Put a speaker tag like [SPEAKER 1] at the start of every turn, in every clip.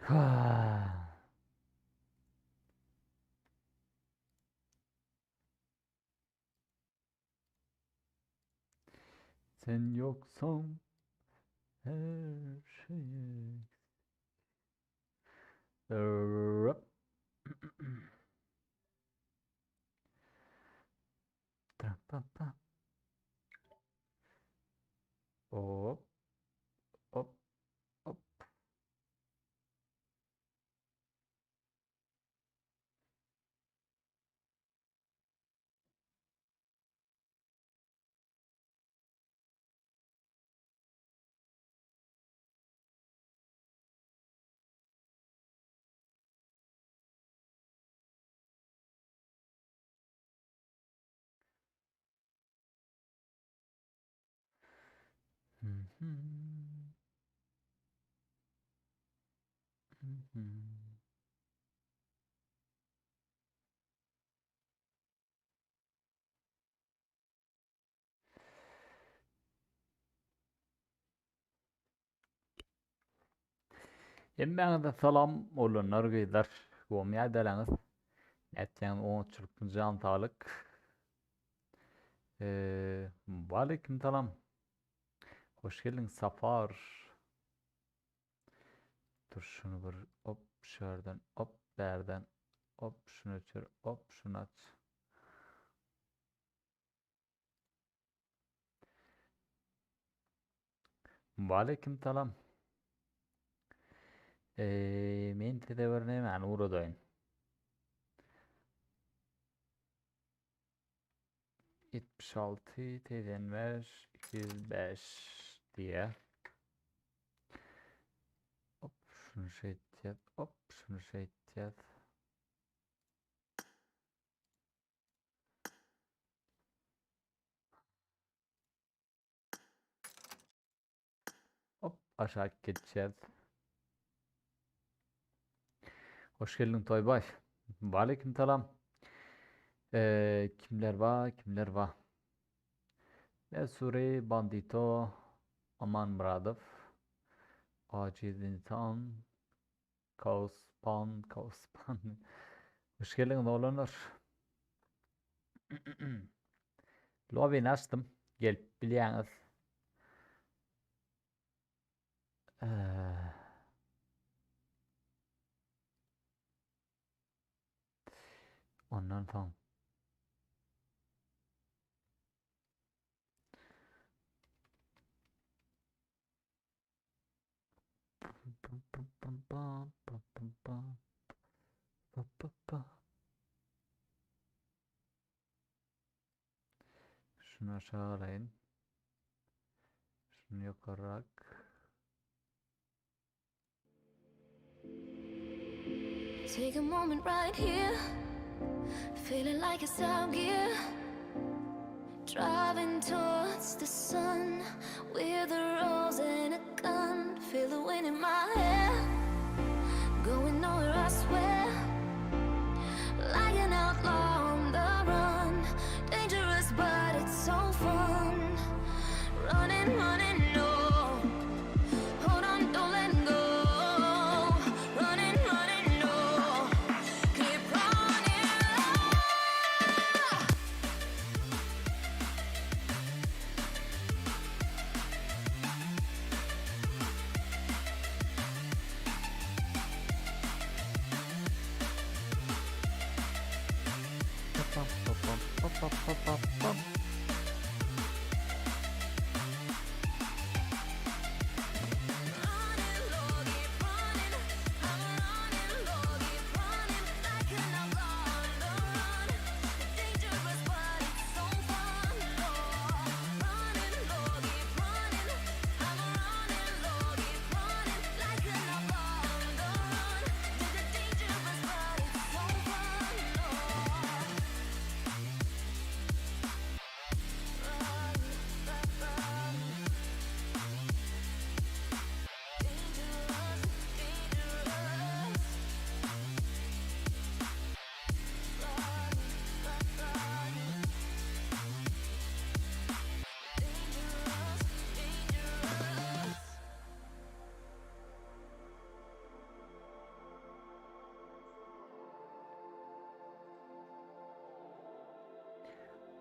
[SPEAKER 1] Sen yoksan her şey. Rap. Tra-pa-pa. Hop hop hop. Hı hı. Hı hı. Emmağda salam olanlar gıydar. Gomya deleniz. Etken 13. jantalık. Aleyküm selam. Hoş geldin Safar. Dur şunu bir hop şuradan hop berden hop şunu açır hop şunu aç. Aleyküm selam. Men tedevirne mani uğradayın. 76 TDNver 205 diye. Hop şunu şey et, hop şunu şey et. Hop aşağı geçeceğiz. Hoş geldin Toybay. Aleyküm selam. Kimler var? Kimler var? Mesuri, Bandito, Aman Muradov, Aciz İnsan, Kaospan. Hoş geldin oğlanlar. Lobby'ni açtım. Gelip biliyorsunuz. Ee, Ondan tamam. Şunu aşağı alayım. Şunu yukarı.
[SPEAKER 2] Take a moment right here, feeling like it's out gear, driving towards the sun with a rose and a gun. Feel the wind in my hair, going nowhere I swear, like an outlaw on the run, dangerous but it's so fun, running, running, no, hold on, don't let go, running, running, no, keep running, running low, keep running, I'm running low, keep running, like an outlaw on the run, dangerous but it's so fun, no, running low, keep running, I'm running low, keep running, like an outlaw on the run, dangerous but it's so fun, no.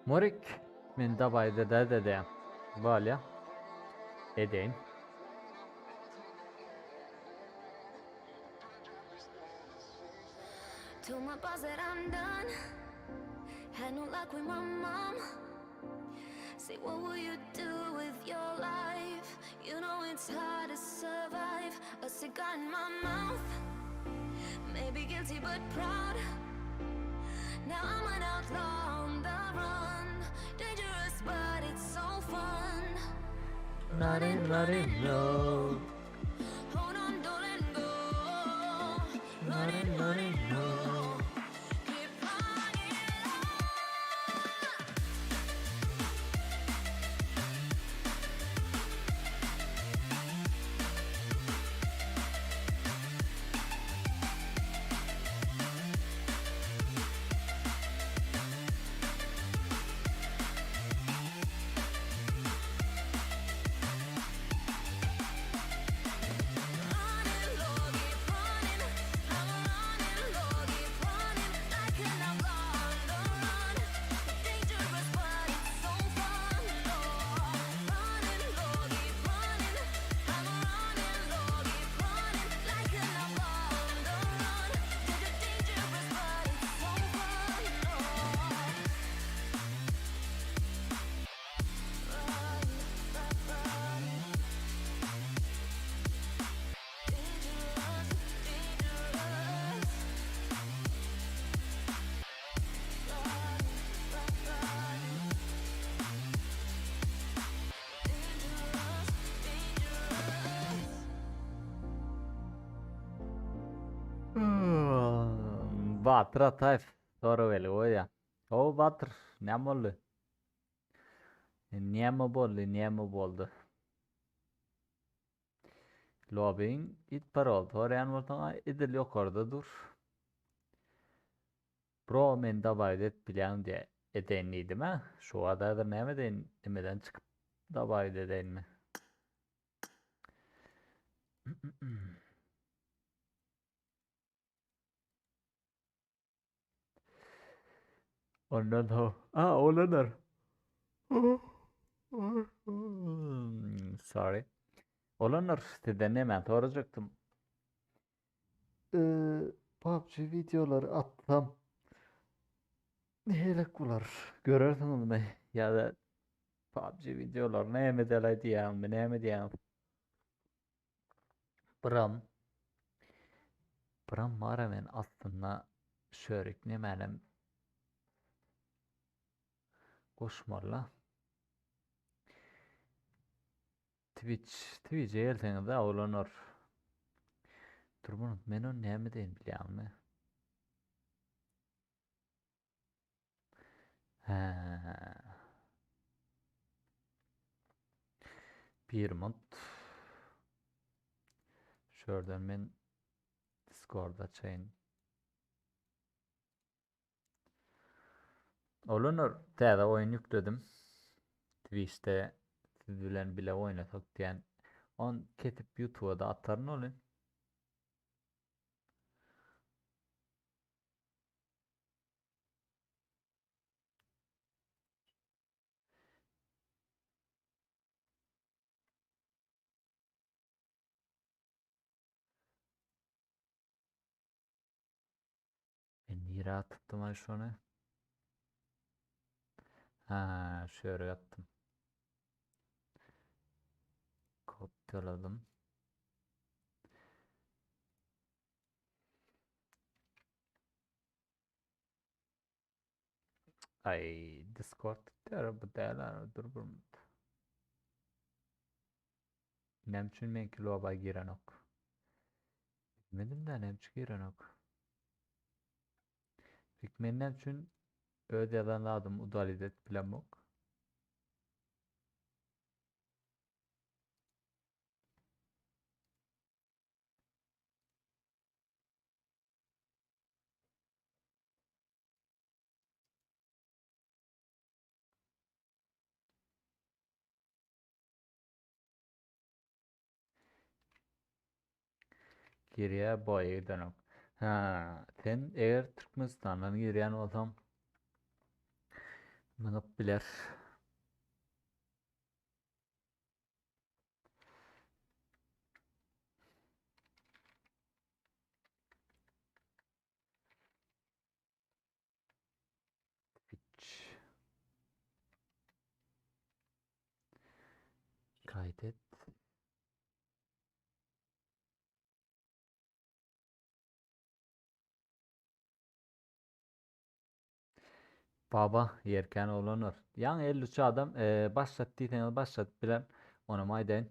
[SPEAKER 1] Morik men dabayda da dedem. Böyle edeyim.
[SPEAKER 2] Told my boss that I'm done. Had no luck with my mom. Say, what will you do with your life? You know it's hard to survive. A cigar in my mouth. Maybe guilty but proud. Now I'm an outlaw on the run. Dangerous but it's so fun.
[SPEAKER 1] Running low.
[SPEAKER 2] Hold on, don't let go. Running low. Keep running low. Running low, keep running. I'm running low, keep running. Like an outlaw on the run. Dangerous, but it's so fun. Running low, keep running. I'm running low, keep running. Like an outlaw on the run. Dangerous, but it's so fun.
[SPEAKER 1] Batır Atayf soru veli oya. O Batır ne oldu? Niye mi boldu? Niye mi boldu? Lobbying itpar oldu. Oraya ortama idil yok orada dur. Bro men dabaydet bilen diye edenliydim ha. Şu adadır ne mi demeden çıkıp dabaydet eden mi? Ondan o. Aa olanır. Sorry. Olanır sizden hemen soracaktım. PUBG videoları atsam hele kular. Görürsünüz mü? Ya da PUBG videolar ne mi diyeyim mi ne mi diyeyim. Bram. Bram var men aslında şörik ne menem koşmarla. Twitch'e gelseniz de olanır. Dur bunu men o ne mi deyin biliyor musun? He. Bir mod. Şuradan ben Discord'a çayın. Olanır. Daha oyun yükledim. Twitch'te siz bilen bile oynasak diyen. On ketip YouTube'a da atarın olun. Ben niye attım ay şunu? Ha şöyle yaptım. Kopyaladım. Ay Discord diyor bu değerler dur bu. Nemçün men kiloba giren ok. Bilmedim de nemçü giren ok. Fikmen nemçün ödeden adım udalidet bilen ok. Geriye boya dönük. Ha, sen eğer Türkmenistan'dan giriyen olsam Mınıp biler. Twitch. Kaydet. Baba yerken olanır. Yani 53 adam başlattıysanız başlat bilen onu mayden.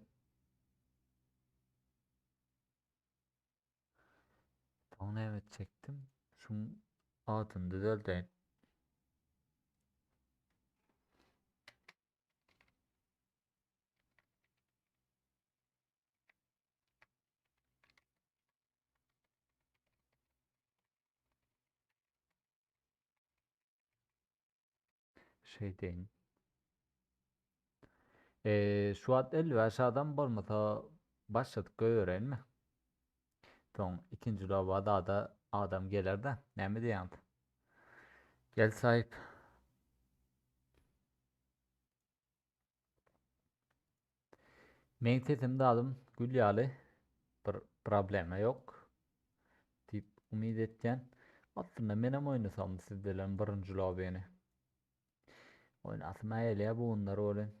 [SPEAKER 1] Onu evet çektim. Şunun altını düzelteyim. Şey deyin. Şu an 50 aşağıdan bolmasa başladık öğren mi? Son ikinci lavada da adam gelir de ne mi diyen? Gel sahip. Men sesimde adım Gülyalı. Bir probleme yok. Deyip umid etken. Aslında benim oynasam siz bilen birinci lobby'ni. Oynasım ayeliye bunlar olun.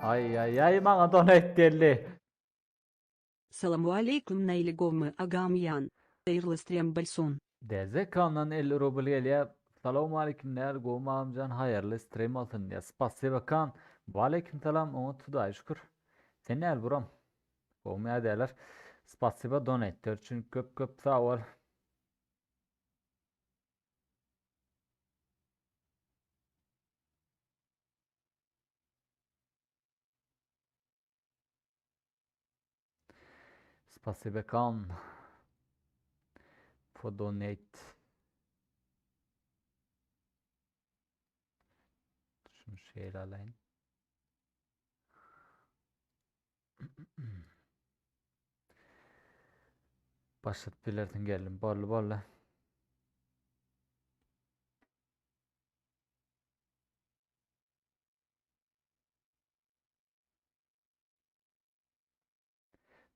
[SPEAKER 1] Ay ay ay bana donate geldi.
[SPEAKER 3] Salamu aleyküm Neyli Govmı Agamiyan. Hayırlı stream Balson.
[SPEAKER 1] Deze kanalın 50 rubl geliyor. Selamun aleyküm değerli Goma amcan hayırlı stream olsun diye. Spasiba kan. Ve aleyküm selam. Ona tuday şükür. Sen ne el buram? Goma derler. Spasiba donate için köp köp sağ ol. Spasiba kan. For donate. Şunu şöyle alayım. Başlat bilerden geldim. Bollu bollu.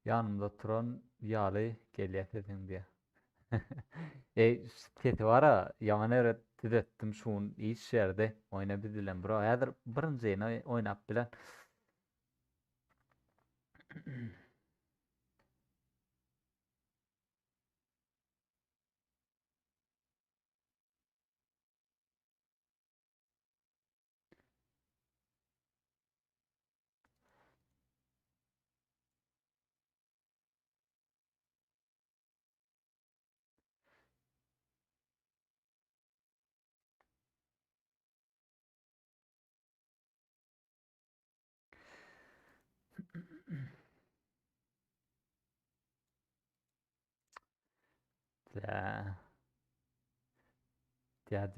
[SPEAKER 1] Yanımda turan yağlı geliyor dedim diye. Keti var ha yaman öğrettim şun iş yerde oynayabilen bro. Eğer birinci yine oynap bilen. Ya,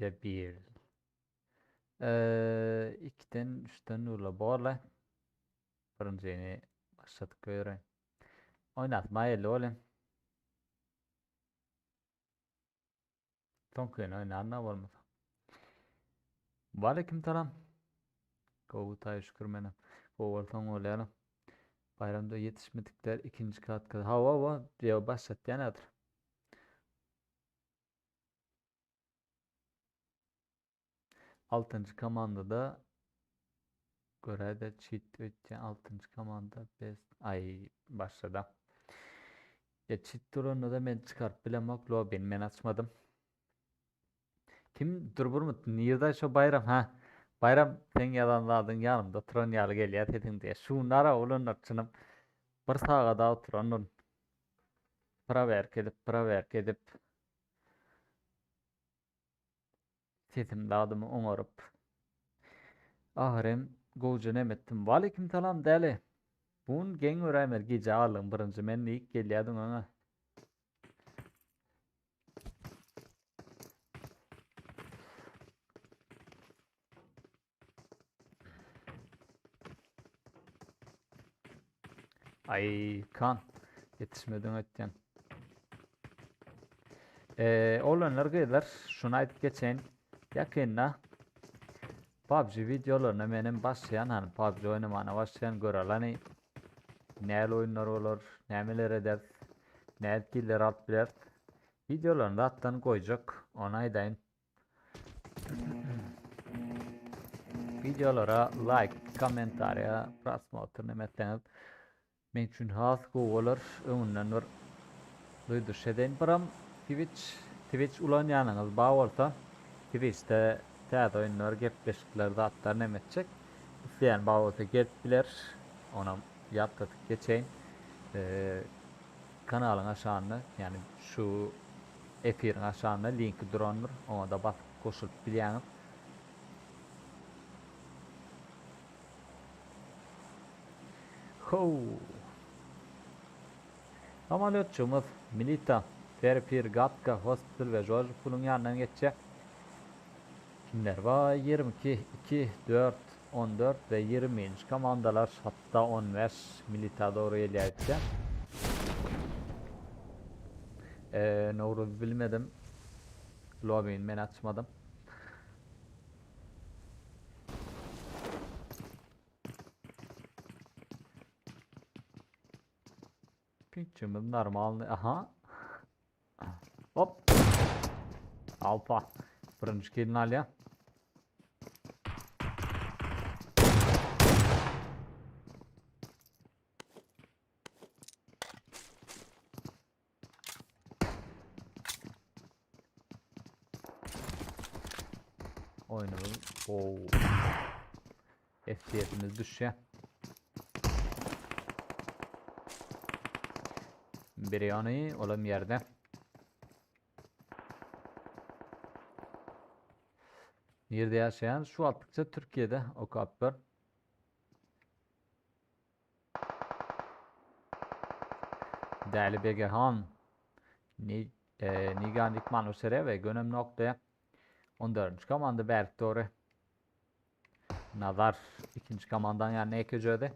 [SPEAKER 1] ya bir. 2'den 3'ten uğurla bağla. Birinci yeni başladık öğren. Oynatma hayırlı oğlum. Son köyün oynanma olmaz. Aleyküm selam. Kovutay şükür benim. Kovultan olayalım. Bayramda yetişmedikler ikinci kat kadar. Hava diye başlat yani adır. Altıncı komandada görevde cheat ötken altıncı komanda best ay başladı. Ya cheat turunu da ben çıkarıp bilemek lobby'ni ben açmadım. Kim dur mu? Nirda şu bayram ha. Bayram sen yalanladın yanımda tron yalı geliyor dedin diye. Şunlara olun açınım. Bir sağa da oturanın. Para verk edip. Sesim dağdımı umarıp. Ahirem goğucu nemettim. Valeyküm selam deli. Bun gen öğrenmer gece alın birinci men ilk geliyordun ona. Ay kan. Yetişmeden ötken. Olanlar gıylar. Şunu aytıp geçeyin. Yakında PUBG videolarına menin başlayan hani PUBG oynamana başlayan görelani näl oyunlar olur, nämeler eder, näl killer alıp biler. Videolarını da attan koyacak. Ona aydayın. Videolara like, komentarya, prasmotor nemetlenip men üçün has gowalar öňünden bir duyduş edeň. Biram Twitch ulan ýanyňyz baý bolsa Twitch'te täze oyunlar gepleşiklerde atlar nemetjek. İsleýän baý bolsa gelip biler. Ona ýapdatyp geçeň. Kanalyň aşağında yani şu efiriň aşağında linki durandyr. Ona da basyp goşulyp bilýäňiz. Ho. Samolyotçumuz Milita, Terpir, Gatka, Hospital ve George Pool'un yanından geçecek. Kimler var? 22, 2, 4, 14 ve 20. komandalar hatta 15 Milita doğru ilerleyecek. Ne olur bilmedim. Lobby'ni ben açmadım. Pinçimiz normal. Aha. Hop. Alfa. Birinci kilini al ya. Oyunumuz. FPS'imiz düşüyor. Biri yanı oğlum yerde. Yerde yaşayan şu attıkça Türkiye'de o kaplar. Değerli Begehan Nigan Dikman Usere ve Gönüm Nokta'ya 14. komanda Berk doğru. Nazar 2. komandan yani ekeceğde.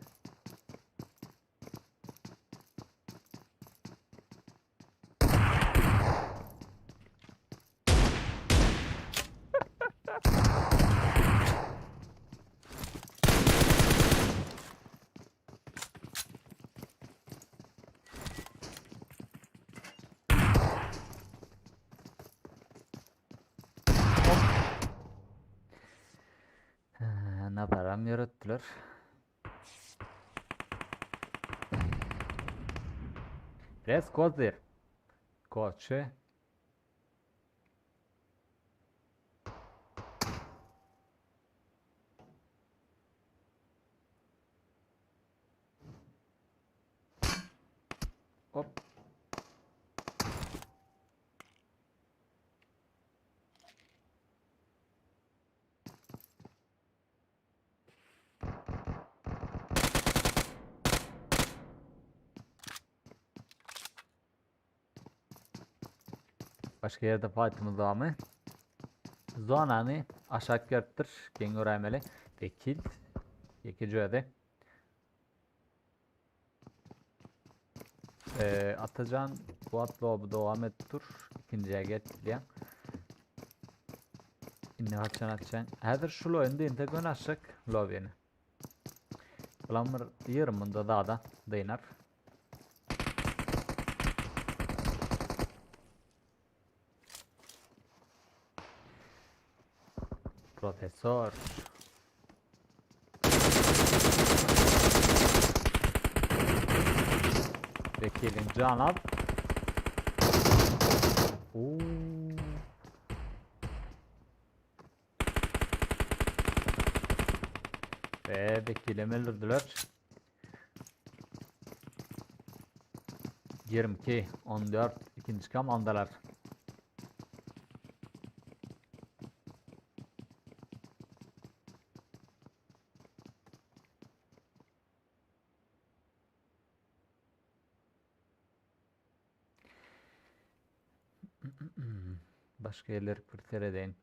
[SPEAKER 1] Ne param yarattılar. Res Kozir. Koçu. Hop. Başka yerde fight'ımız var mı? Zonani aşağı kerttir. Keň görämeli. Vekil. Yekeceğde. Atacan bu atlı devam ettir. İkinciye getiriyor. İnne açan. Häzir şul oyunda inte gönaşyk lobbyni. Bulamır 20'nda da deynar. Profesör. Vekilin canab. Ve vekilim öldürdüler. 22, 14 ikinci komandalar. Başka yerler kriter edeyin.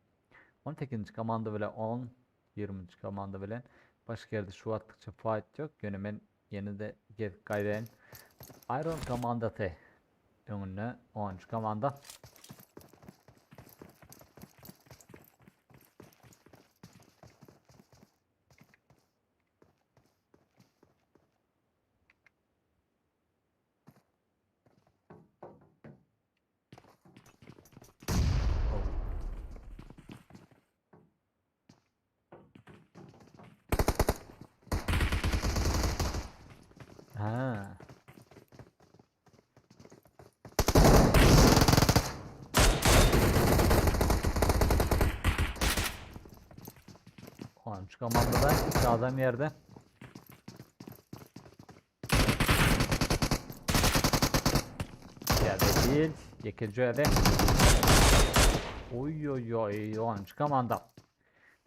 [SPEAKER 1] 18. komanda bile 10, 20. komanda bile başka yerde şu attıkça fight yok. Yani ben Yeni de gelip kaydayın. Iron Commanda T. Önüne 13 komanda. Ha. On üç komandada iki adam yerde. Yerde değil. İkinci yerde. Oy oy oy 13 komanda.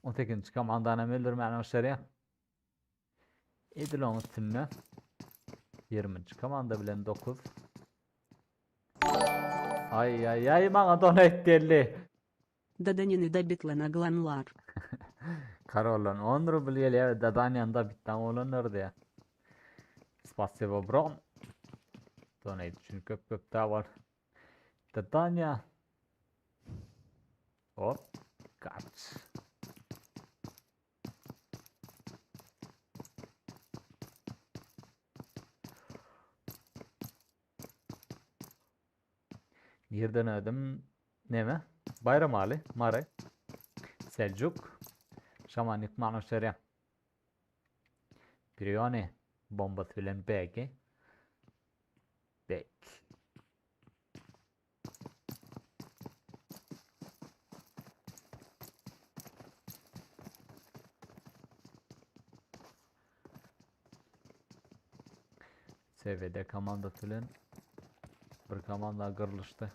[SPEAKER 1] 18 komandana öldürmen aşağıya. Edil onu tünne. 20. komanda bilen 9. Ay ay ay bana donate geldi.
[SPEAKER 3] Dadanini da bitlenaglanlar.
[SPEAKER 1] Karolan 10 rubl geliyor. Dadan yanında bitten olanlar diye. Spasibo bro. Donate için köp köp daha var. Dadan ya. Hop. Kaç. Nereden ödüm? Ne mi? Bayram Ali, Mare, Selçuk, Şamanik Manoşerya, Priyone, Bomba filan Beki, Bek. Seviyede komanda filan bir komanda kırılıştı.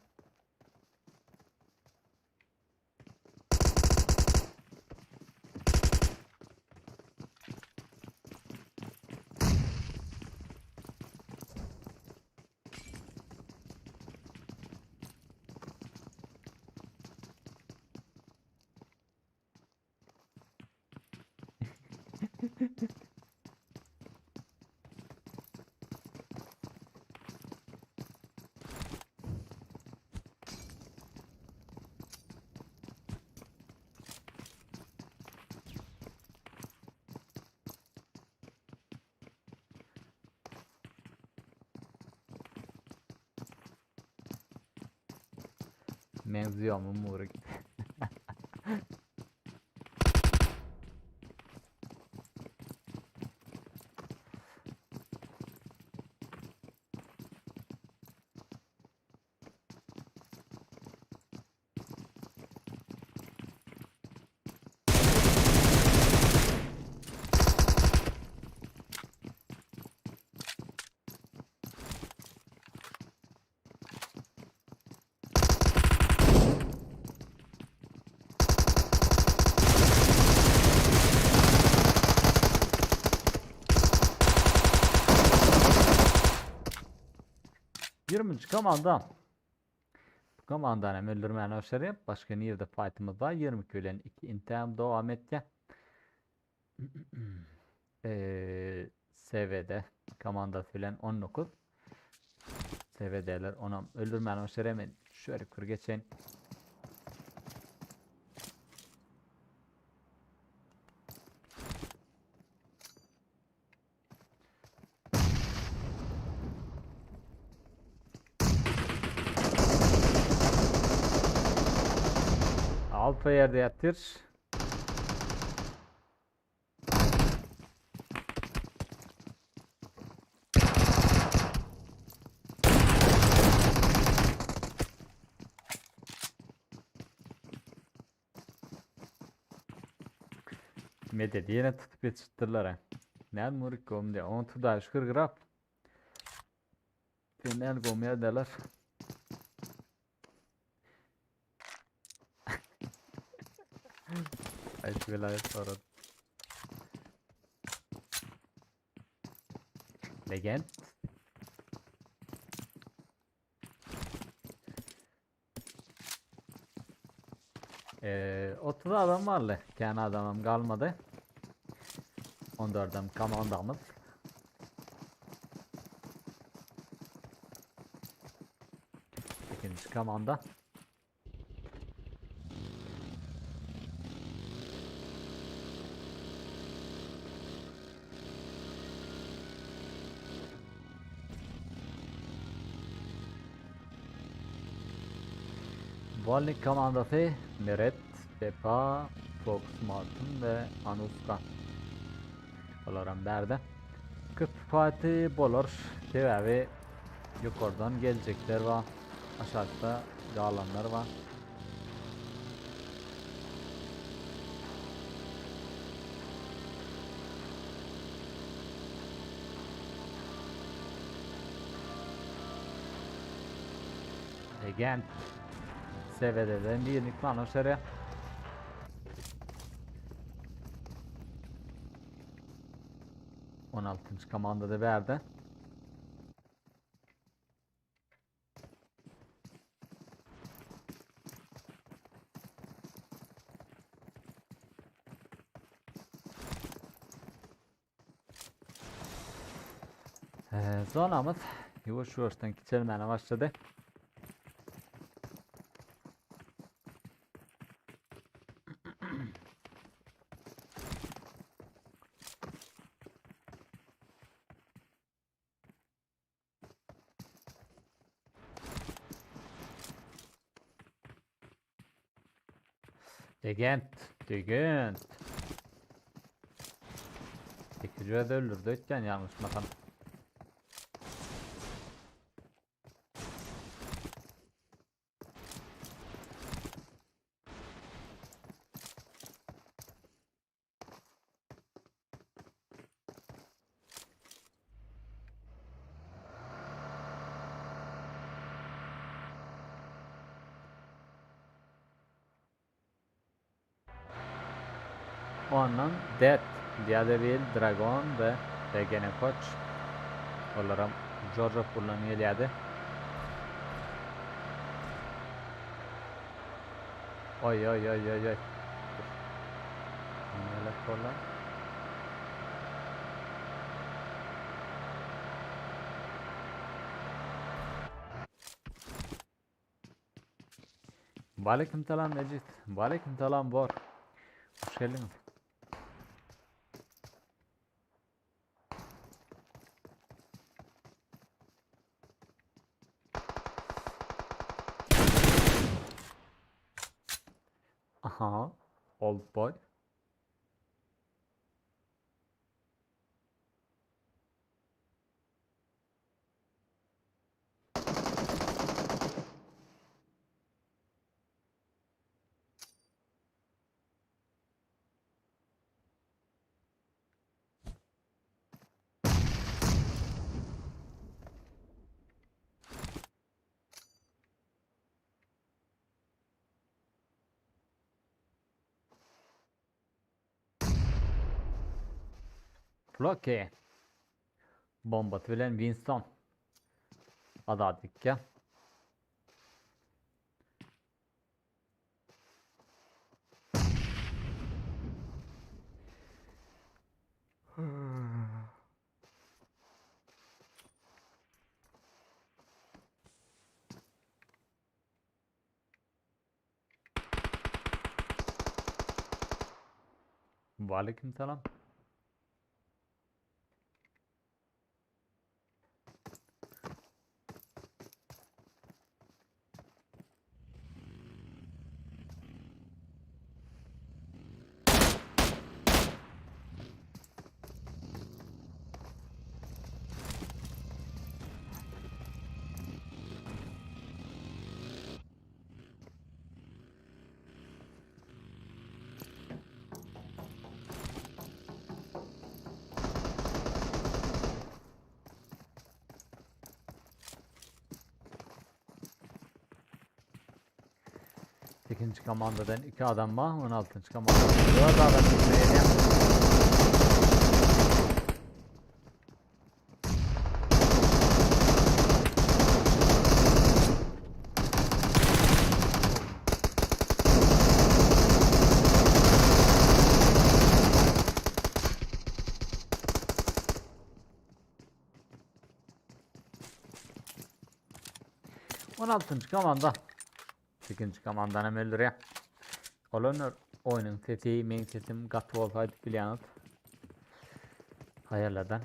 [SPEAKER 1] Menziyor mu Murik? Yirminci komanda. Komandanı öldürmeyen aşağıya. Başka nerede fight'ımız var? 20 kölen 2 intiham devam etti. SV'de komanda filan 19. SV'deler ona öldürmeyen aşağıya hemen şöyle kur geçeyim. Alfa yerde yatır. Medet yine tutup yetiştirdiler ha. Ne murik komdi? Onu tuda şükür grap. Final gomya deler. Ay vilayet sonra. Legend. 30 adam varlı. Kendi adamım kalmadı. 14'dem komandamız. 16. komanda. Volnik komandası Meret, Peppa, Fox Martin ve Anuska. Onların berdi. Köp parti bolur. Sebebi yukarıdan gelecekler var. Aşağıda dağılanlar var. Again. Seviyeden bir yenik var aşağıya. On 16. komanda da verdi. Zonamız yavaş yavaştan küçülmeye başladı. Degent. Tekrar da öldürdü ötken yanlış matan. Ondan Death, Diadevil, Dragon ve Gene Koç olarak Georgia kullanılıyordu. Oy. Neler kolla? Aleyküm selam Mecit. Aleyküm selam Bor. Hoş geldiniz. Aha, old boy. Floki. Bomba bilen Winston. Adadık ya. Aleyküm selam. İkinci komandadan 2 adam var. 16. komandadan 4 adam izleyelim. 16. komanda. 8. komandany hem öldürýär. Olanlar oyunun sesi, men sesim gatty bolsaydy bilýäňiz. Hayallardan.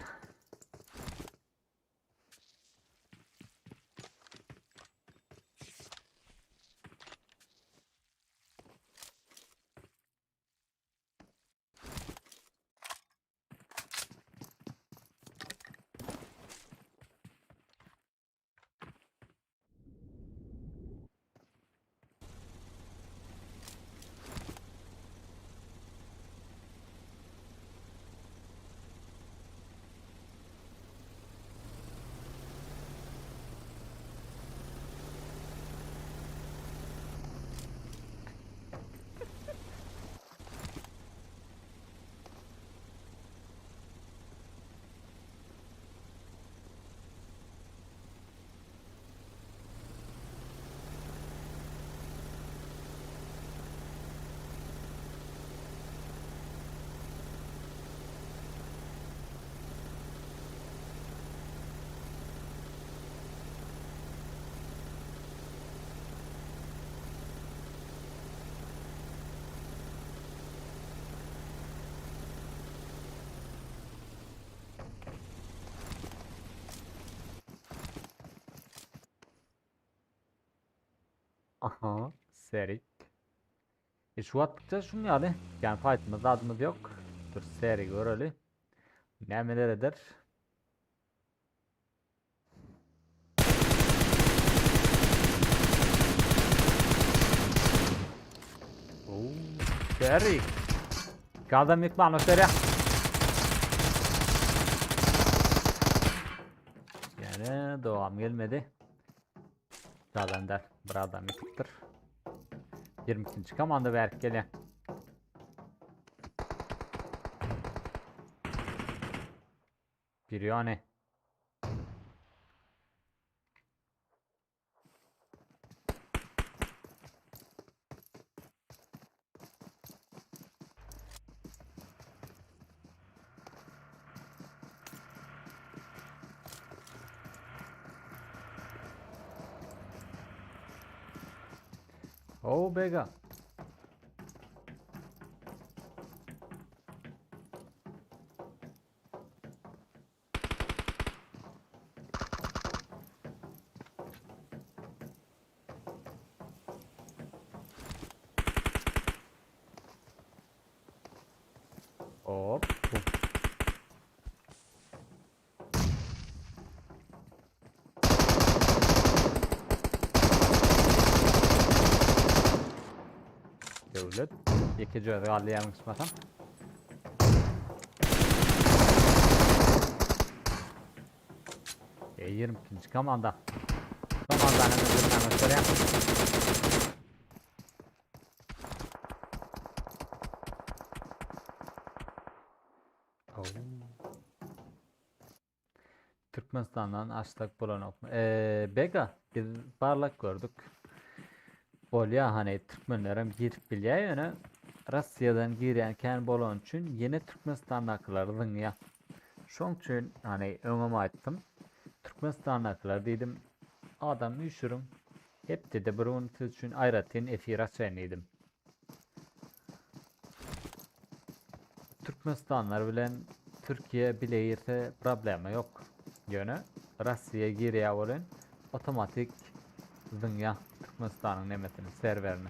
[SPEAKER 1] Aha, serik. Şu attıkça şunu yani. Yani fight'ımız adımız yok. Dur seri göreli. Nemeler eder. Oo, seri. Kaldım ilk manu seri. Yani devam gelmedi. Zaten der. Bir adam yıkıktır. 22. komanda verk geliyor. Bir yani. Oh Bega. Hop. Devlet. İki cüret galliyelim kısmatan. E 22. komanda. Komandanın ödülünden göstereyim. Oh. Türkmenistan'dan açtık bulanık. Bega biz barlak gördük. Bolya hani Türkmenlerim girip bilýär ýöne Russiýadan girýänken bolan üçin ýene Türkmenistandakylar ya. Şoň üçin hani öňem aýtdym. Türkmenistandakylar diýdim adam üşürüm. Hep dedi burun siz üçin aýratyn efir açaýyn diýdim. Türkmenistanlar bilen Türkiýe bileýirse problema ýok. Ýöne Russiýa girýär bolan otomatik dünya Türkmenistan'ın nemetini, serverini.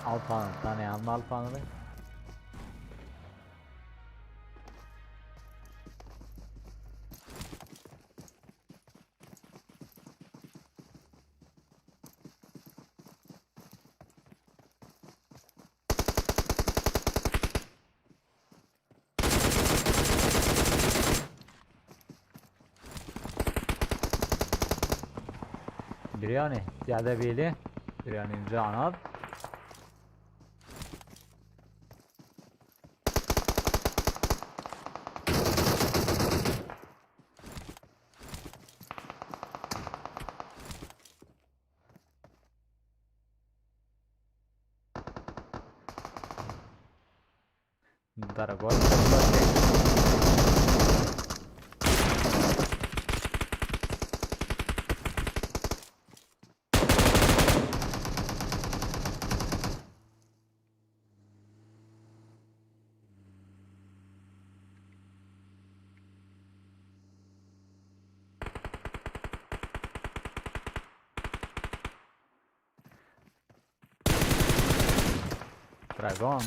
[SPEAKER 1] Alpanı tanıyan mı Alpanı? Biryani. Ziyade beyli. Biryani'nin canı al. Daragon. Dragon.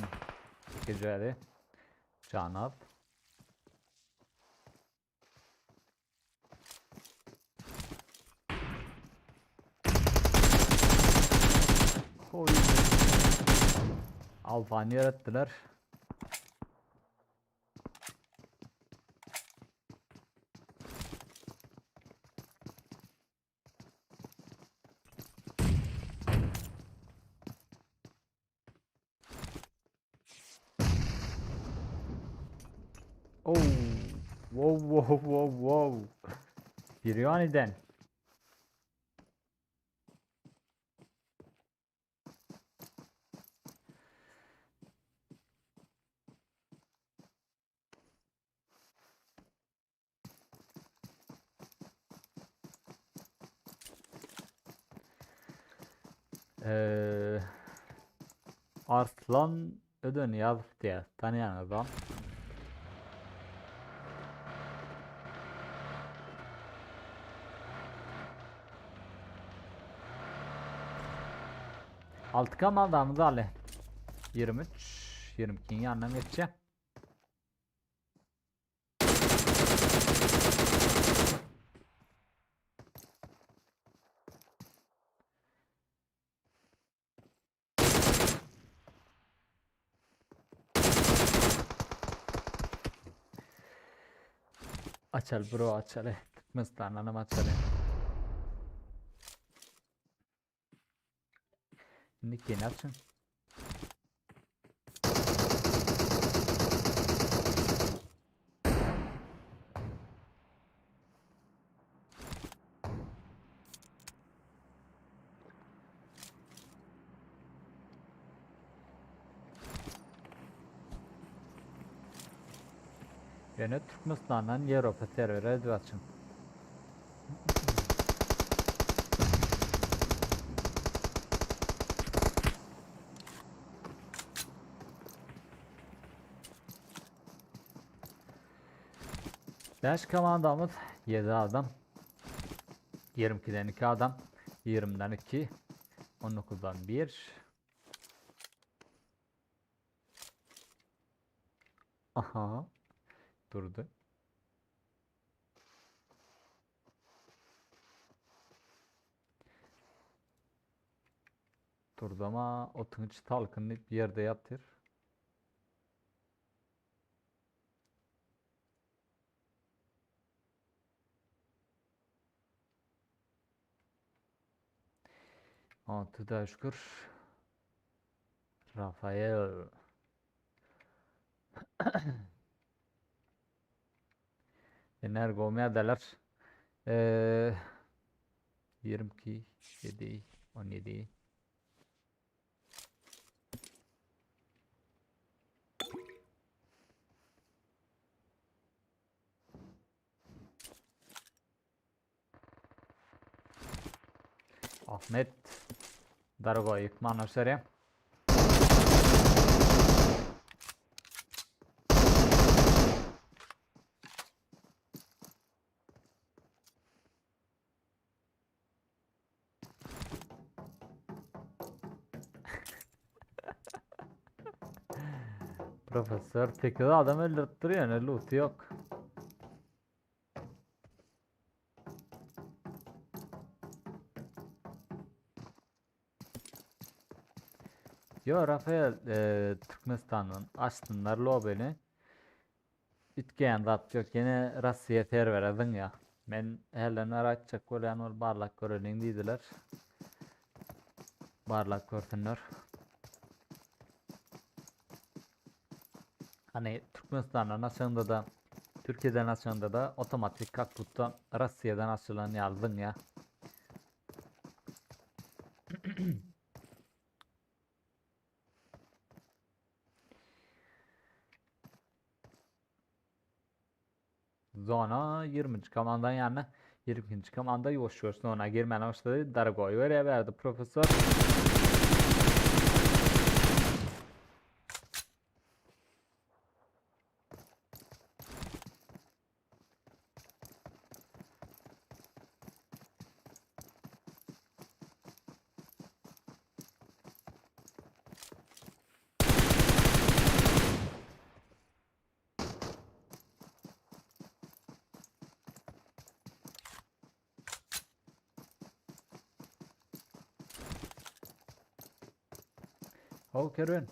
[SPEAKER 1] İkinci eli. Canı al. Oy. Alfani yarattılar. Oh. Wow wow wow wow. Biryani'den. Ee, Arslan Ödöniyaz diye tanıyan adam. Altı kamaldamız Ali. 23 22'nin yanına geçeceğim. Açal bro açal. Tıkmızdan anam açal. Şimdi yeni açın. Yine Türkmenistan'dan Avrupa servere açın. Beş komandamız 7 adam. 22'den 2 adam. 20'den 2. 19'dan 1. Aha. Durdu. Durdu ama o tınç talkını bir yerde yatır. Altıda şükür. Rafael. Energo medeler. 22, 7, 17. Ahmet. Dargo yıkman üzere. Profesör tekrar adam öldürttürüyor yani loot yok. Yo Rafael Türkmenistan'ın açtınlar lobeni. Bitken rat yok yine Rusya'ya ter veredin ya. Men ellerine açacak koyan ol barlak görenin dediler. Barlak görsünler. Hani Türkmenistan'dan açığında da Türkiye'den açığında da otomatik kakbutta Rusya'dan açılan yazdın ya. Zona 20. komandan yani 20. komanda yoş zona girmene başladı. Dargoy öyle verdi profesör. Ho Kerun.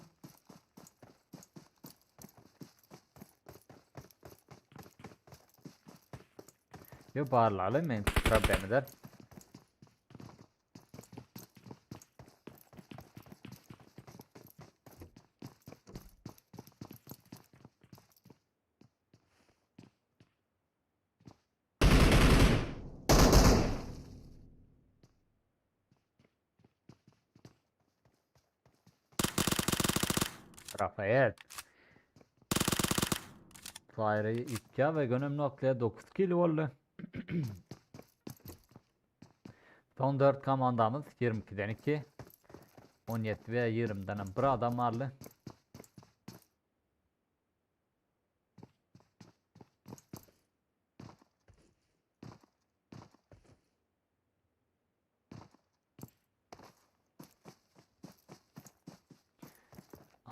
[SPEAKER 1] Yo bağırlarla men problemidir. Rafael. Fire'ı 2 ve gönüm noktaya 9 kill oldu. Son 4 komandamız 22'den 2. 17 ve 20'den bir adam varlı.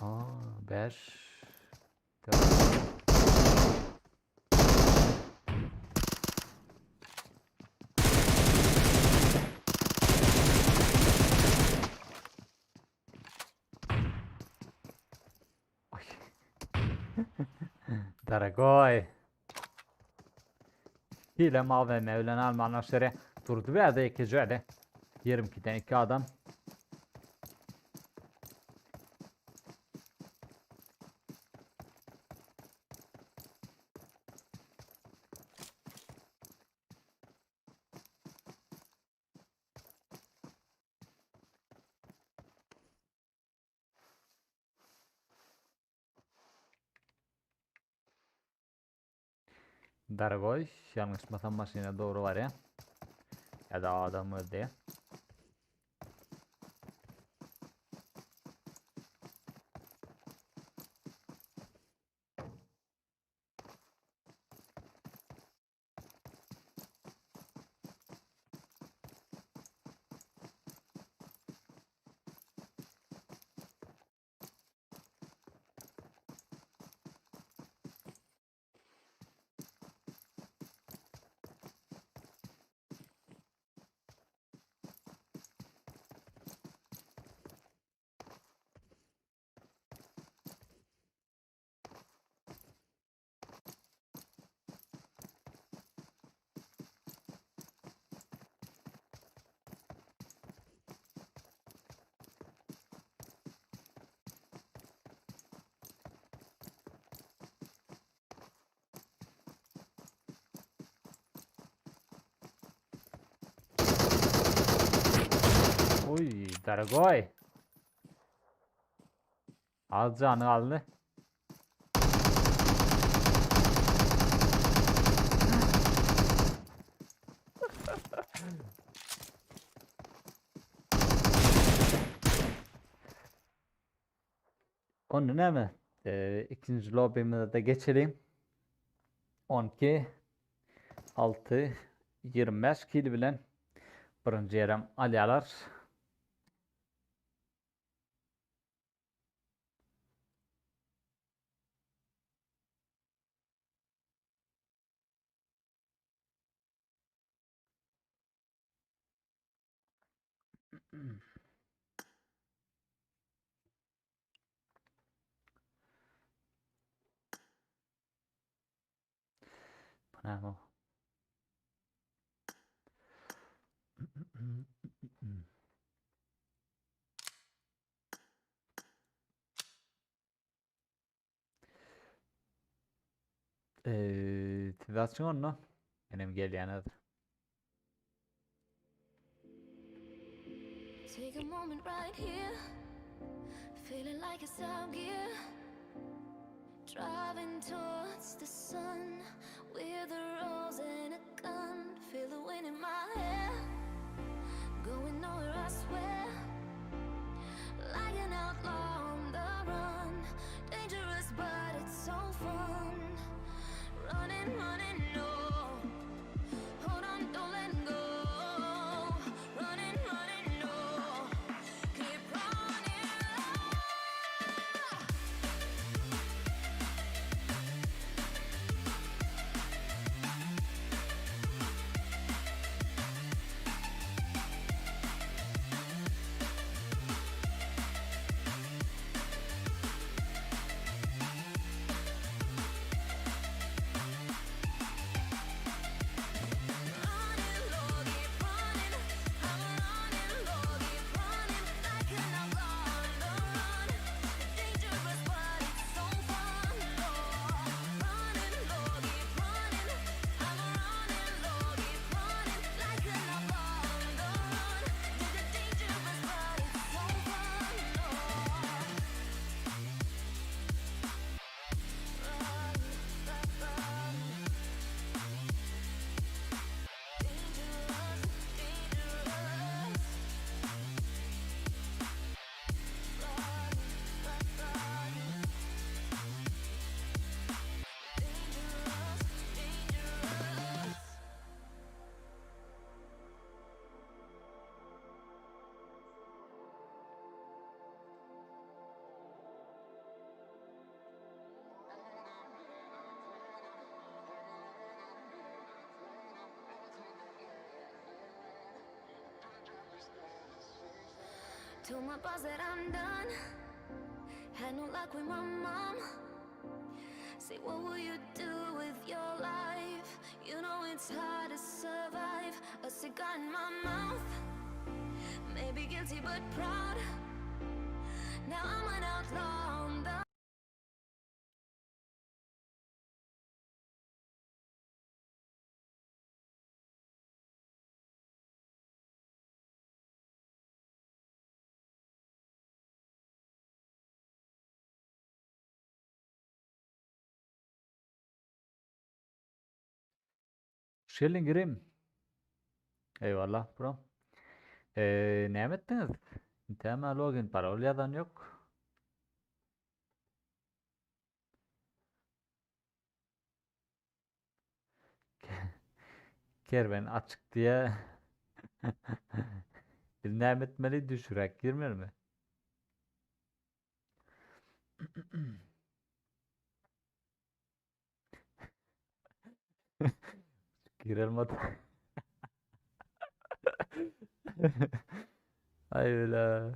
[SPEAKER 1] Aa 5 4 Daragoy. Hile mavi Mevlana Alman aşırı durdu ve adı 2 cüeli. 22'den 2 adam. Daragoy yanlışmasam maşine doğru var ya. Ya da adam öldü ya. Uy Daragoy. Az canı aldı. Onu ne mi? İkinci lobimize de geçelim. 12 6 25 kill bilen birinci yerim alyalar. Bu ne bu? Motivasyon no? Benim gelyenedir.
[SPEAKER 2] Take a moment right here, feeling like it's out gear. Driving towards the sun with a rose and a gun. Feel the wind in my hair, going nowhere I swear. Like an outlaw on the run, dangerous but it's so fun. Running, running, no. Hold on, don't let go. Running, running, no. Keep running. Running low, keep running. I'm running low, keep running. Like an outlaw on the run. Dangerous but it's so fun. Running low, keep running. I'm running low, keep running. Like an outlaw on the run. Dangerous but it's so fun. Told my boss that I'm done. Had no luck with my mom. Say, what will you do with your life? You know it's hard to survive. A cigar in my mouth. Maybe guilty but proud. Now I'm an outlaw on the
[SPEAKER 1] Şelin gireyim. Eyvallah bro. Ne ettiniz? Tema login parolyadan yok. Kerben açık diye bir Nemetmeli düşürek girmiyor mi? Girelim hadi. Ay öyle.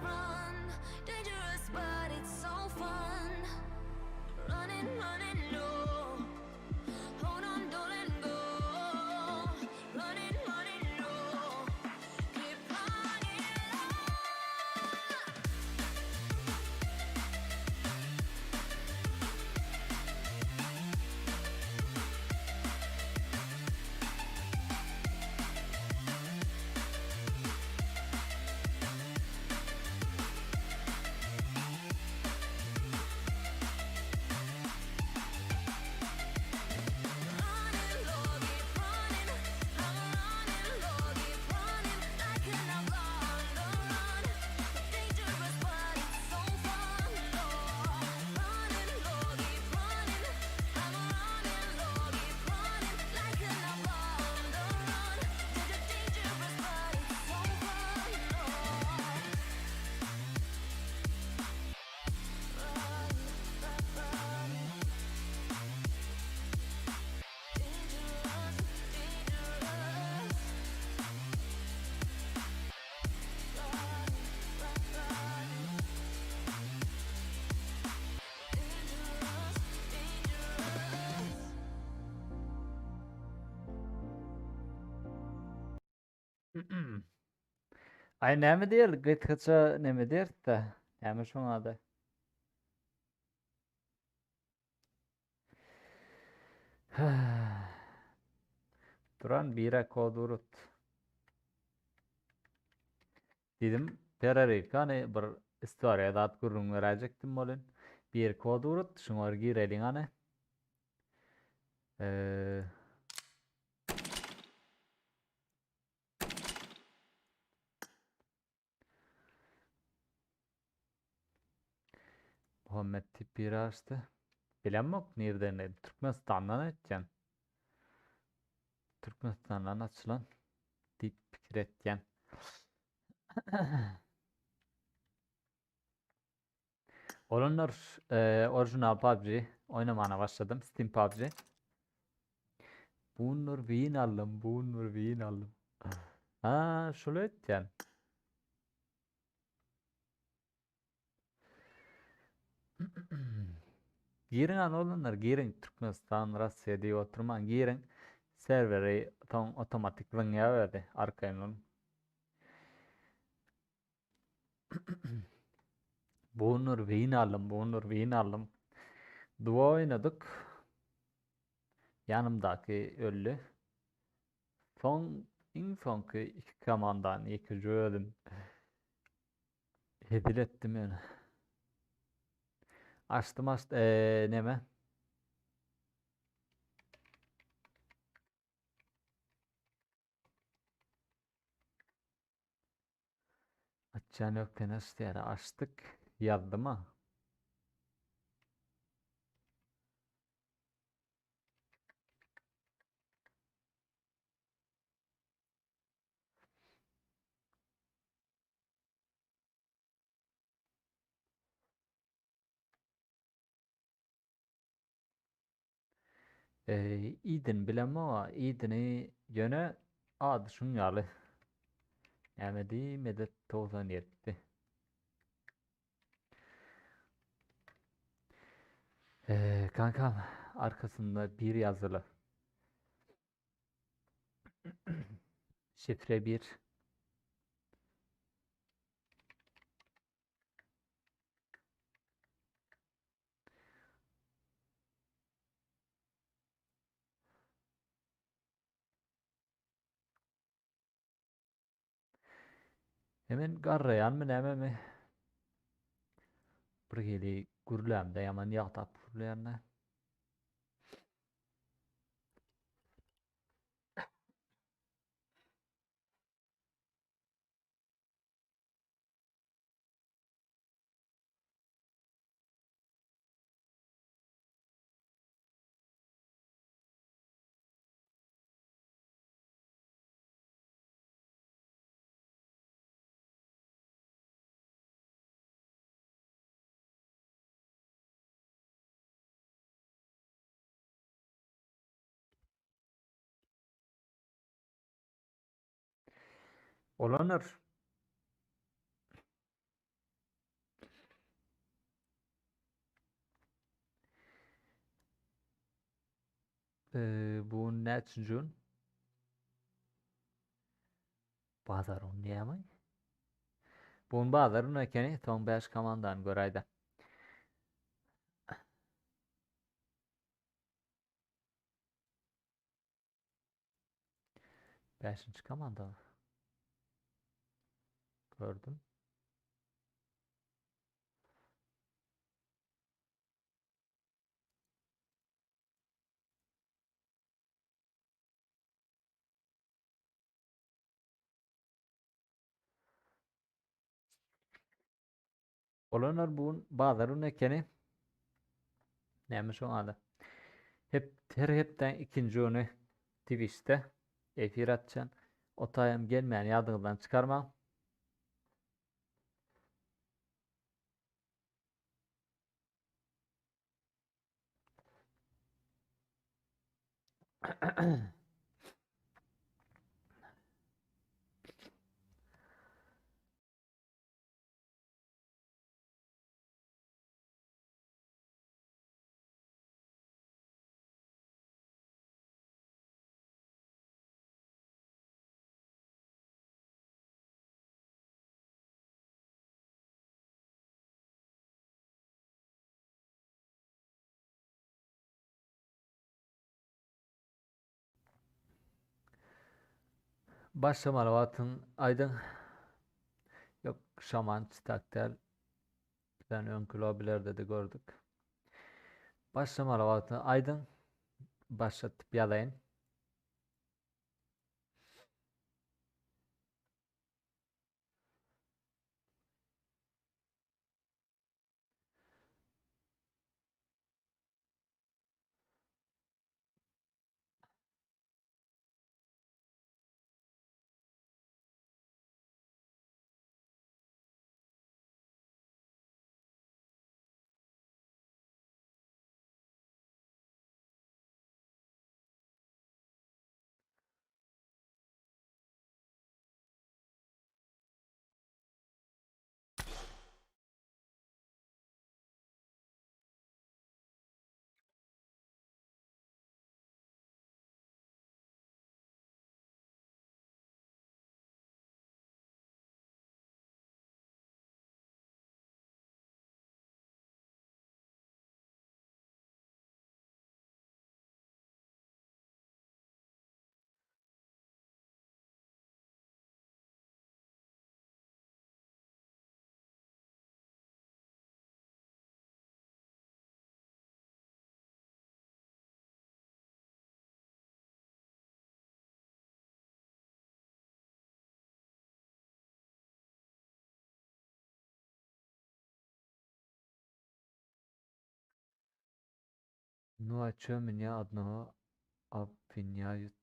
[SPEAKER 2] run. Dangerous but it's so fun. Running, running, no. Hold on, don't let go. Running, running, no. Keep running.
[SPEAKER 1] Ay näme diýer? Gytgaça näme diýerdi-de? Näme şoňa-da? Duran bire kod urut. Dedim Perarikany bir istoriýa zat gurrun beräjekdim bolyn. Bir kod urut, şoňa gireliň any. Eee Muhammed tip bir açtı. Bilemok nereden? Türkmenistan'dan etken. Türkmenistan'dan açılan tip fikir etken. Olanlar orijinal PUBG oynamana başladım. Steam PUBG. Bunlar win aldım. Bunlar win aldım. Ha, şöyle etken. Girin an olanlar girin Türkmenistan, Rusya diye oturman girin. Serveri tam otomatik vınga verdi arkayın. Bunlar win aldım. Bunlar win aldım. Dua oynadık. Yanımdaki öldü. En sonki iki komandan iki öldüm. Hedil ettim yani. Açtım neme? Açacağın yok tenes yani açtık. Yazdım ha. İdin bilem ama idini yöne adı şun yalı. Yemedi medet 97. Kankam arkasında bir yazılı. Şifre 1. Hemen garrayan mı neme mi? Bir geli gürlemde yaman yağtap gürleyenler. Olanır. Bu ne çocuğun? Bazar oynayamay. Bunun bazarın ekeni ton 5 komandan görayda. 5. komanda mı? Gördüm. Olanlar bunun bazarın ekeni neymiş o adı? Hepten ikinci onu Twitch'te efir atacaksın. O tayım gelmeyen yadığından çıkarma. Başlamalı vatın aydın. Yok şaman taktel. Bir tane ön lobilerde de gördük. Başlamalı vatın aydın. Başlatıp yalayın. Nu меня одного обвиняют.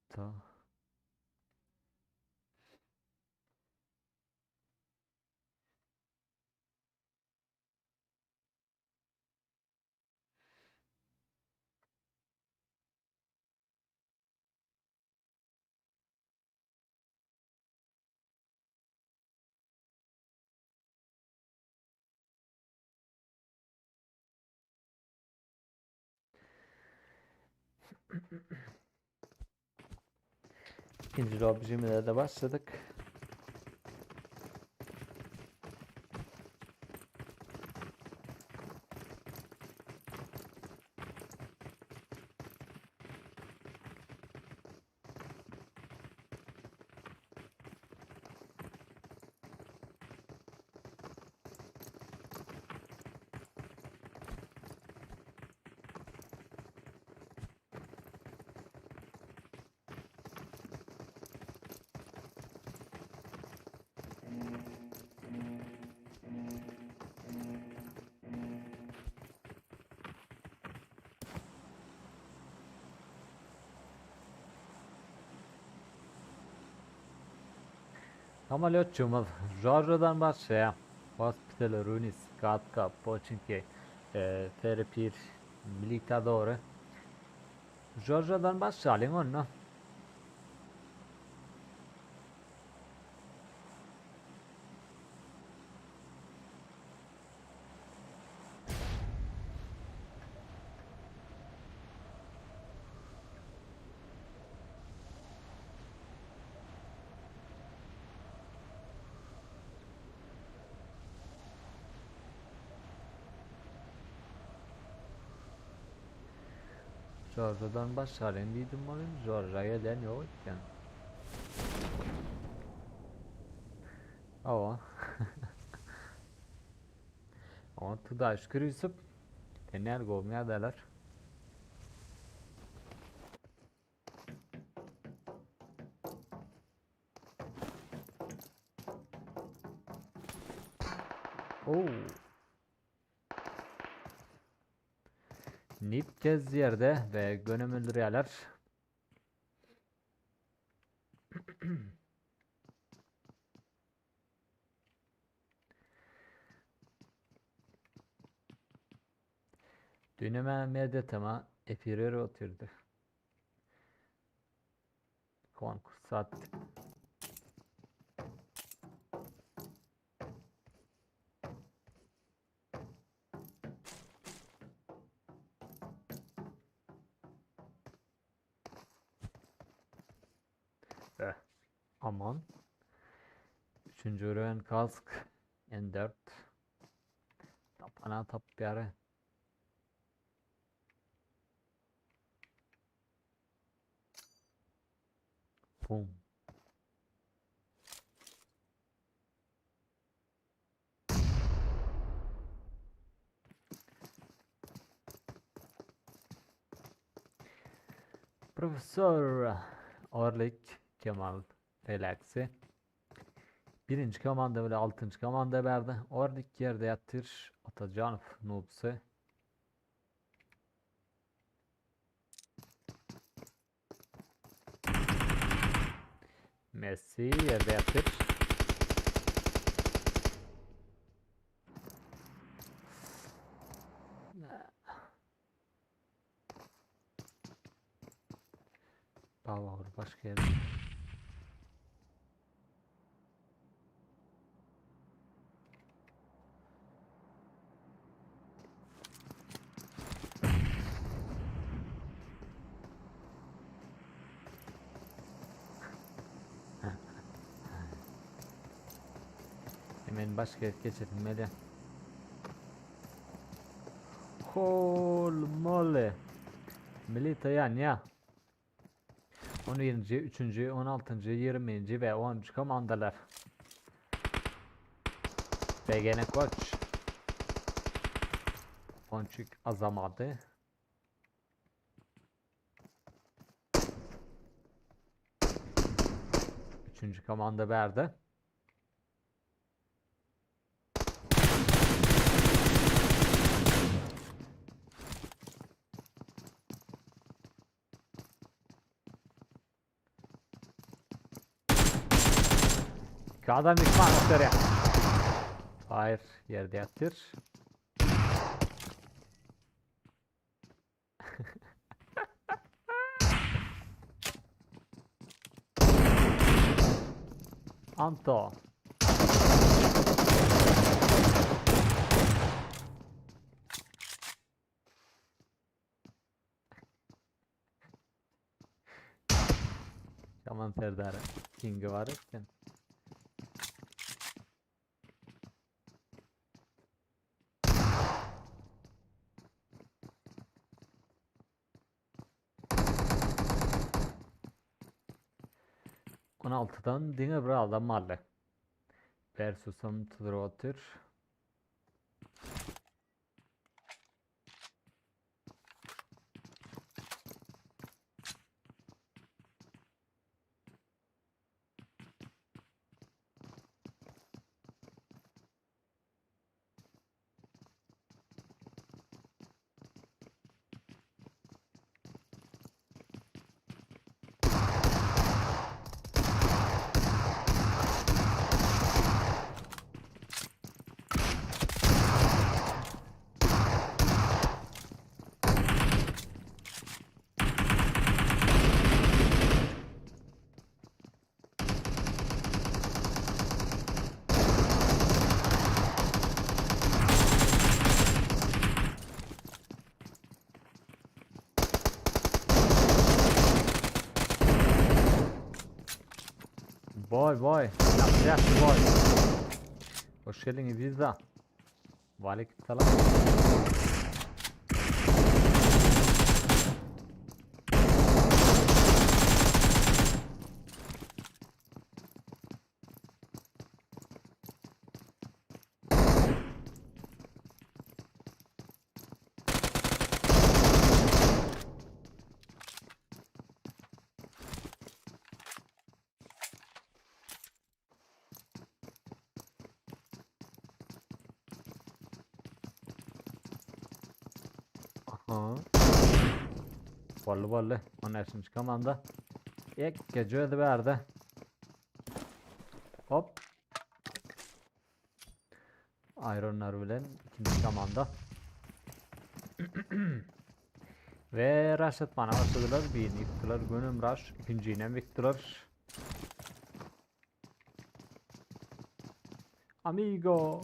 [SPEAKER 1] İkinci objemile de başladık. Ameliyatçımız Giorgio'dan başlayalım. Hospital, Runis, Katka, Pochinki, Terapir, Militadore. Giorgio'dan başlayalım onu. Giorgio'dan başlayalım dedim oğlum. Giorgio'ya gelen yok iken. Ama ama tuda şükür Yusuf. Tener golmaya derler. Oo. Nip kez yerde ve gönüm öldürüyorlar. Düneme medyatama epirer oturdu. Konkursat. Eh, aman. Üçüncü ürün kask. N4. Tapana tap bir ara. Pum. Profesör Orlik Kemal Relax'i. Birinci komanda bile 6. komanda verdi. Orlik yerde yatır. Atacanov Nubsi. Messi yerde yatır. Power başka yerde. Hemen başka yer geçelim. Hol mole. Milita ya. 17. 3. 16. 20. ve 10. komandalar. BGN Koç. Ponçik azamadı. Üçüncü komanda verdi. Adam düşman ya. Hayır, yerde yatır. Anto. Şaman Serdar'a King'i var etken. On altıdan dine bir adam malle. Versus'um Tudrotur. Boy. Yaxşı boy. Hoş geldin İbiza. Aleykümselam. Aha. Bollu. 13. komanda. İlk gece verdi. Hop. Ironlar bilen ikinci komanda. Ve rush atmana başladılar. Birini yıktılar. Gönüm rush. İkinciyle yıktılar. Amigo.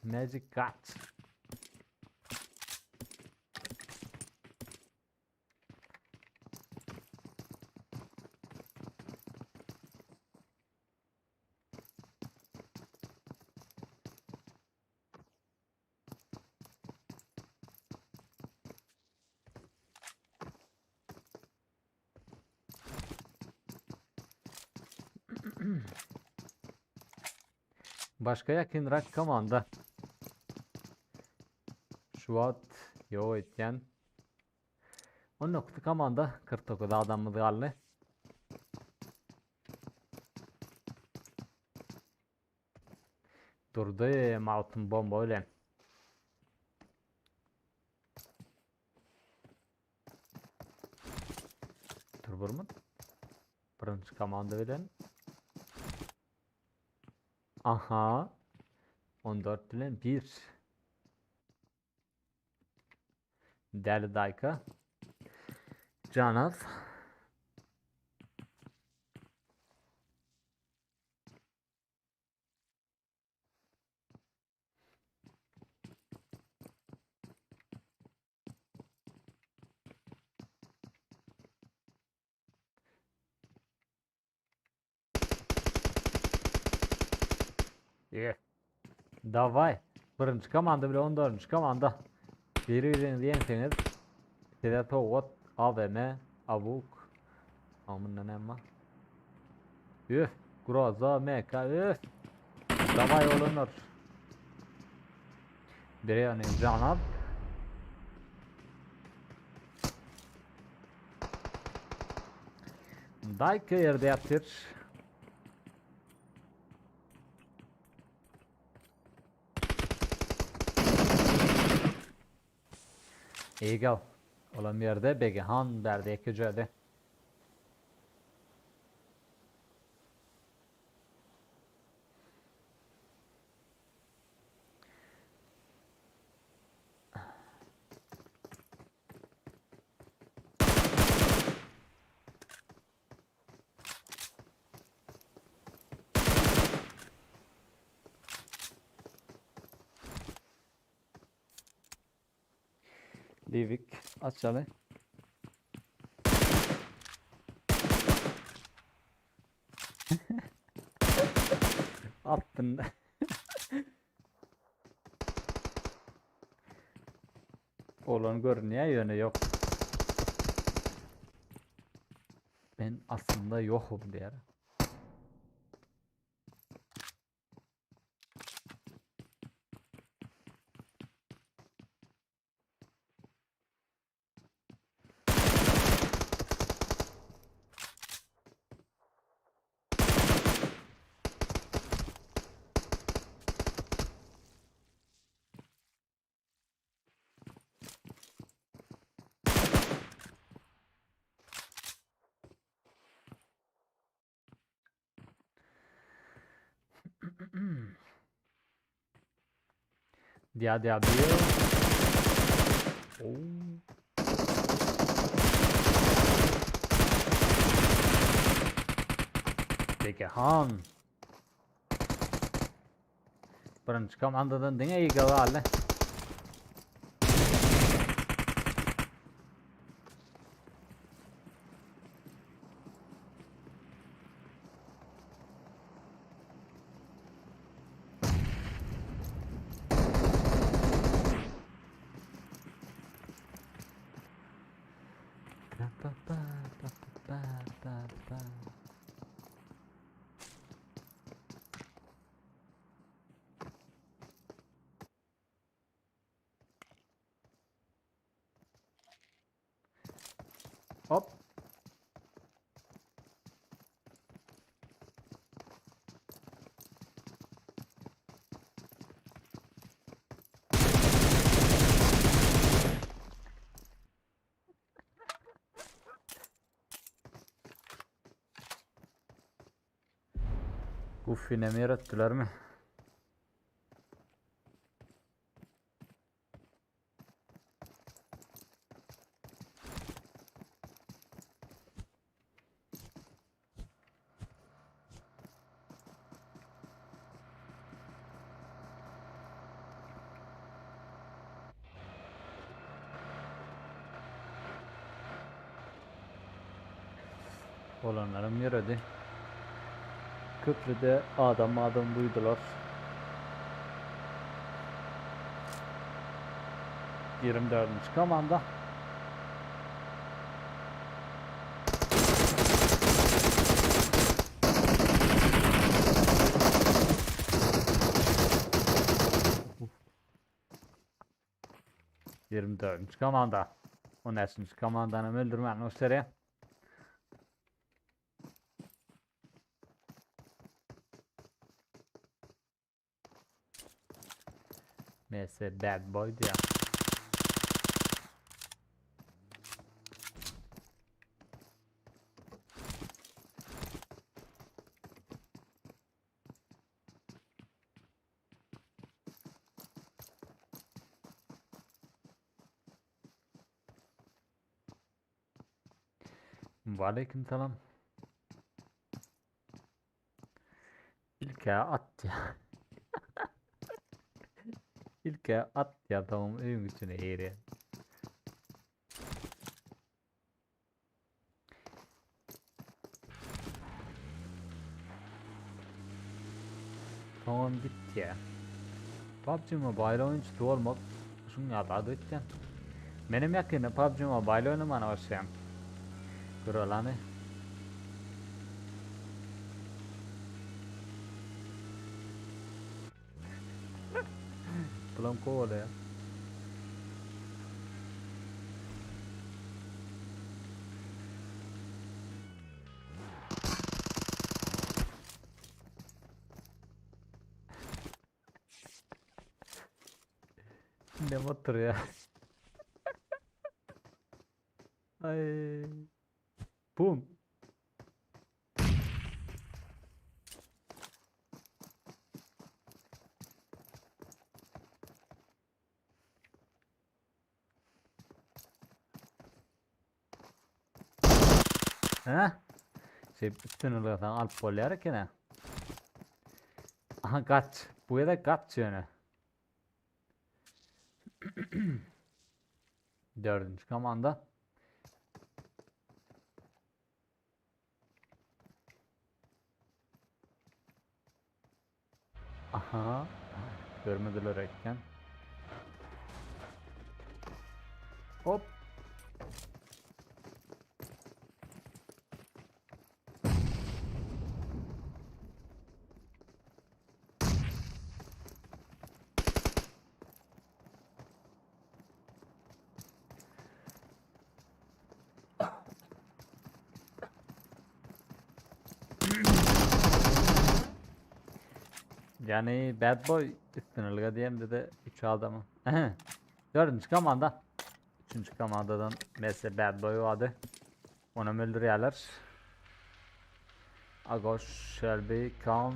[SPEAKER 1] Magic cut. Başka yakınrak komanda. Şuat yo etken. 10 komanda 49 adamımız kaldı. Durdu Mountain bomba öyle. Dur vurma. Birinci komanda bilen. Aha. 14 bilen 1. Değerli Dayka. Canaz. Yeah. Davay. Birinci komanda bile 14. komanda. Birbirini yenseniz. Size Togot, AVM, Avuk. Amına ne ama. Üf. Groza, MK, üf. Davay olunur. Biri yani Canab. Dayka yerde yaptır. İyi gal. Olan bir yerde Begehan verdi ekeceğde. Livik açalı. Attın. Olan görünüyor yönü yok. Ben aslında yokum diyor. Dia bir. Oo. Begehan. Birinci komandadan dine iyi galı. Hop. Goofy'ne mi yarattılar mı? Olanlarım yaradı. Köprüde adam duydular. 24. komanda. 24. komanda. 13. komandanı öldürmen o seri. MS Bad Boy diye. Aleyküm selam. İlke at ya. İlke at ya, tamam, evin içine eğri. Tamam bitti ya. PUBG Mobile oyuncusu olmak şunu yapadı etten. Benim yakında PUBG Mobile oynamana başlayayım. Kuralanı. Bulam kovala ya. Ne motor ya. Ay. Bum. Ha? Üstünü alıp bollayarak yine. Aha kaç. Bu ya da kaç yönü. 4. komanda. Aha. Görmediler ekken. Hop. Yani Bad Boy üstünlüğe diyeyim dedi 3 adamı. 4. komanda. 3. komandadan mesela Bad Boy vardı. Onu öldürüyorlar. Agoş, Shelby, Kaan.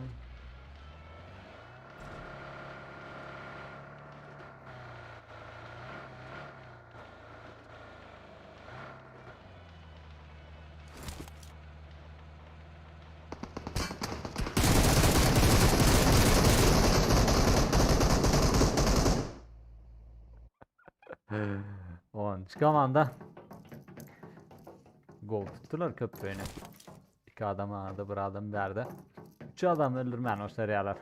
[SPEAKER 1] On komanda. Gol tuttular köprüğünü. 2 adam vardı, bir adam derdi. 3 adam öldürmen o seriyalar.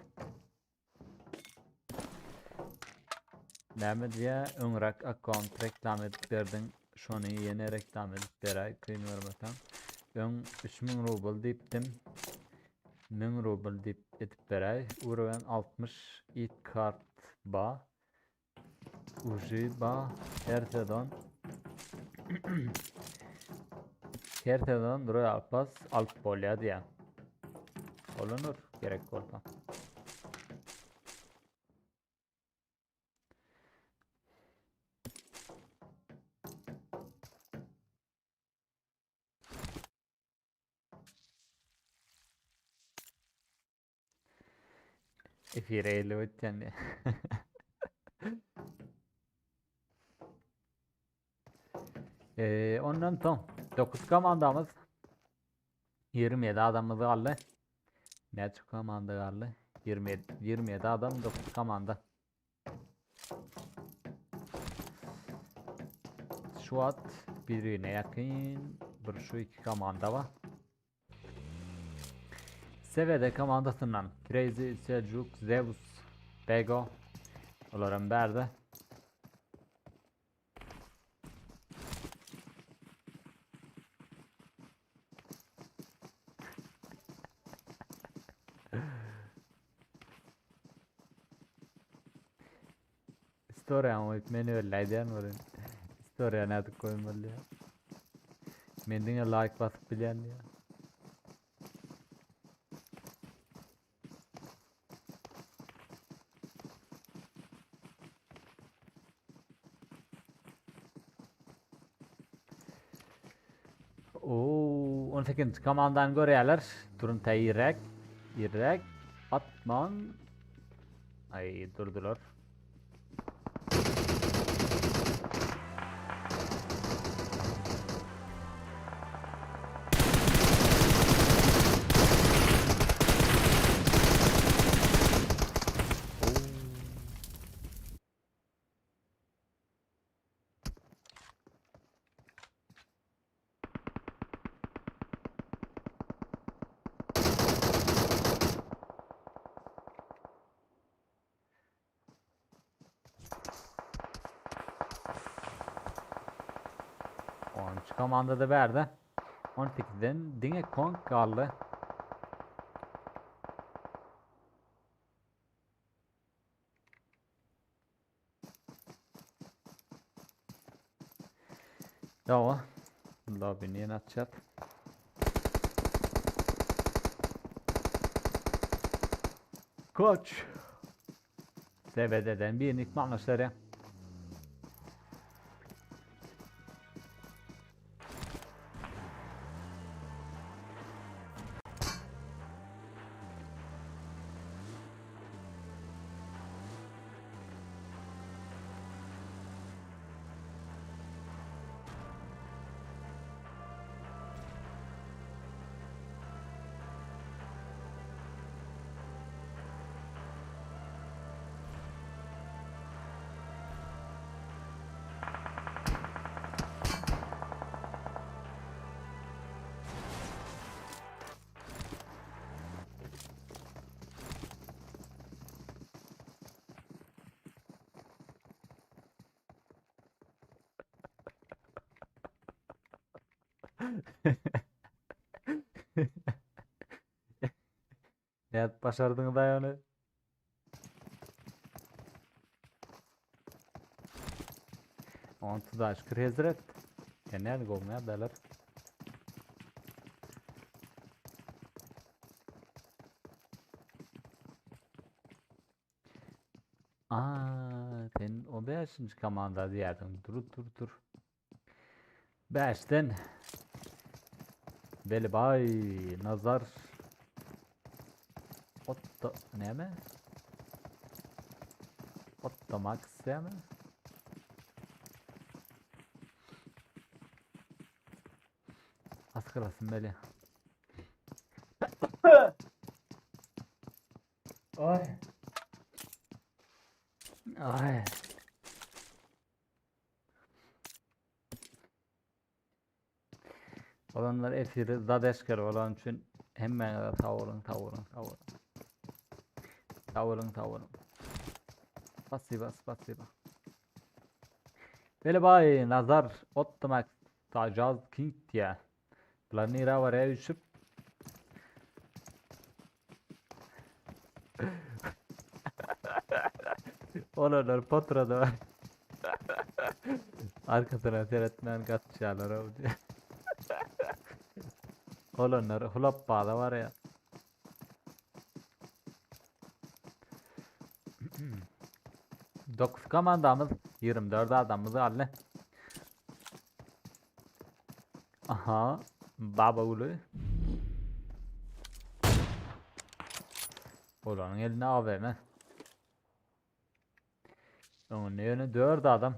[SPEAKER 1] Ne diye önrak account reklam edip verdin. Şunu yeni reklam edip beray kıyınıyorum zaten. Ön 3000 rubl diptim. 1000 rubl dip edip beray. Uğrayan 60 ilk kart ba. Uji ba. Kerteden duruyor alpas alp bolya diye. Olunur gerek olsa. Efireyle ötken diye. Ondan tam 9 komandamız 27 adamımız kaldı. Ne çok komanda kaldı? 27 adam 9 komanda. Şu an birbirine yakın bir şu 2 komanda var. Sevede komandasından Crazy, Seljuk, Zeus, Bego onların berdi. Story ama meni öyleyden var. Story ne adı koymalı ya. Mendine like basıp bilen ya. Oo, 18. Komandan görüyorlar. Durun tayirek. İrek. Atman. Ay durdular. Şu komanda da verdi. 18'den dine konk kaldı. Ya lobby'ni yine açacağız. Koç. CBD'den bir nick manışları. Ne başardın da yani. On tudaş kır hezret. Genel golmaya beler. Sen o 5. komanda diyordun. Dur. 5'ten Veli bay nazar Otto ne mi? Otto Max ya mı? Az kalasın Veli. Ay. Ay. Olanlar efiri zadeşker olan için hemen tavırın. Spasiba. Veli bay nazar Otto Max Tajaz King diye. Planira var ya düşüp olanlar potrada var. Arkasına seyretmeyen kaçışarlar oldu. Olanlar hulap bağda var ya. Dokuz komandamız 24 adamımızı halle. Aha. Baba ulu. Olanın eline AVM. Onun yerine 4 adam.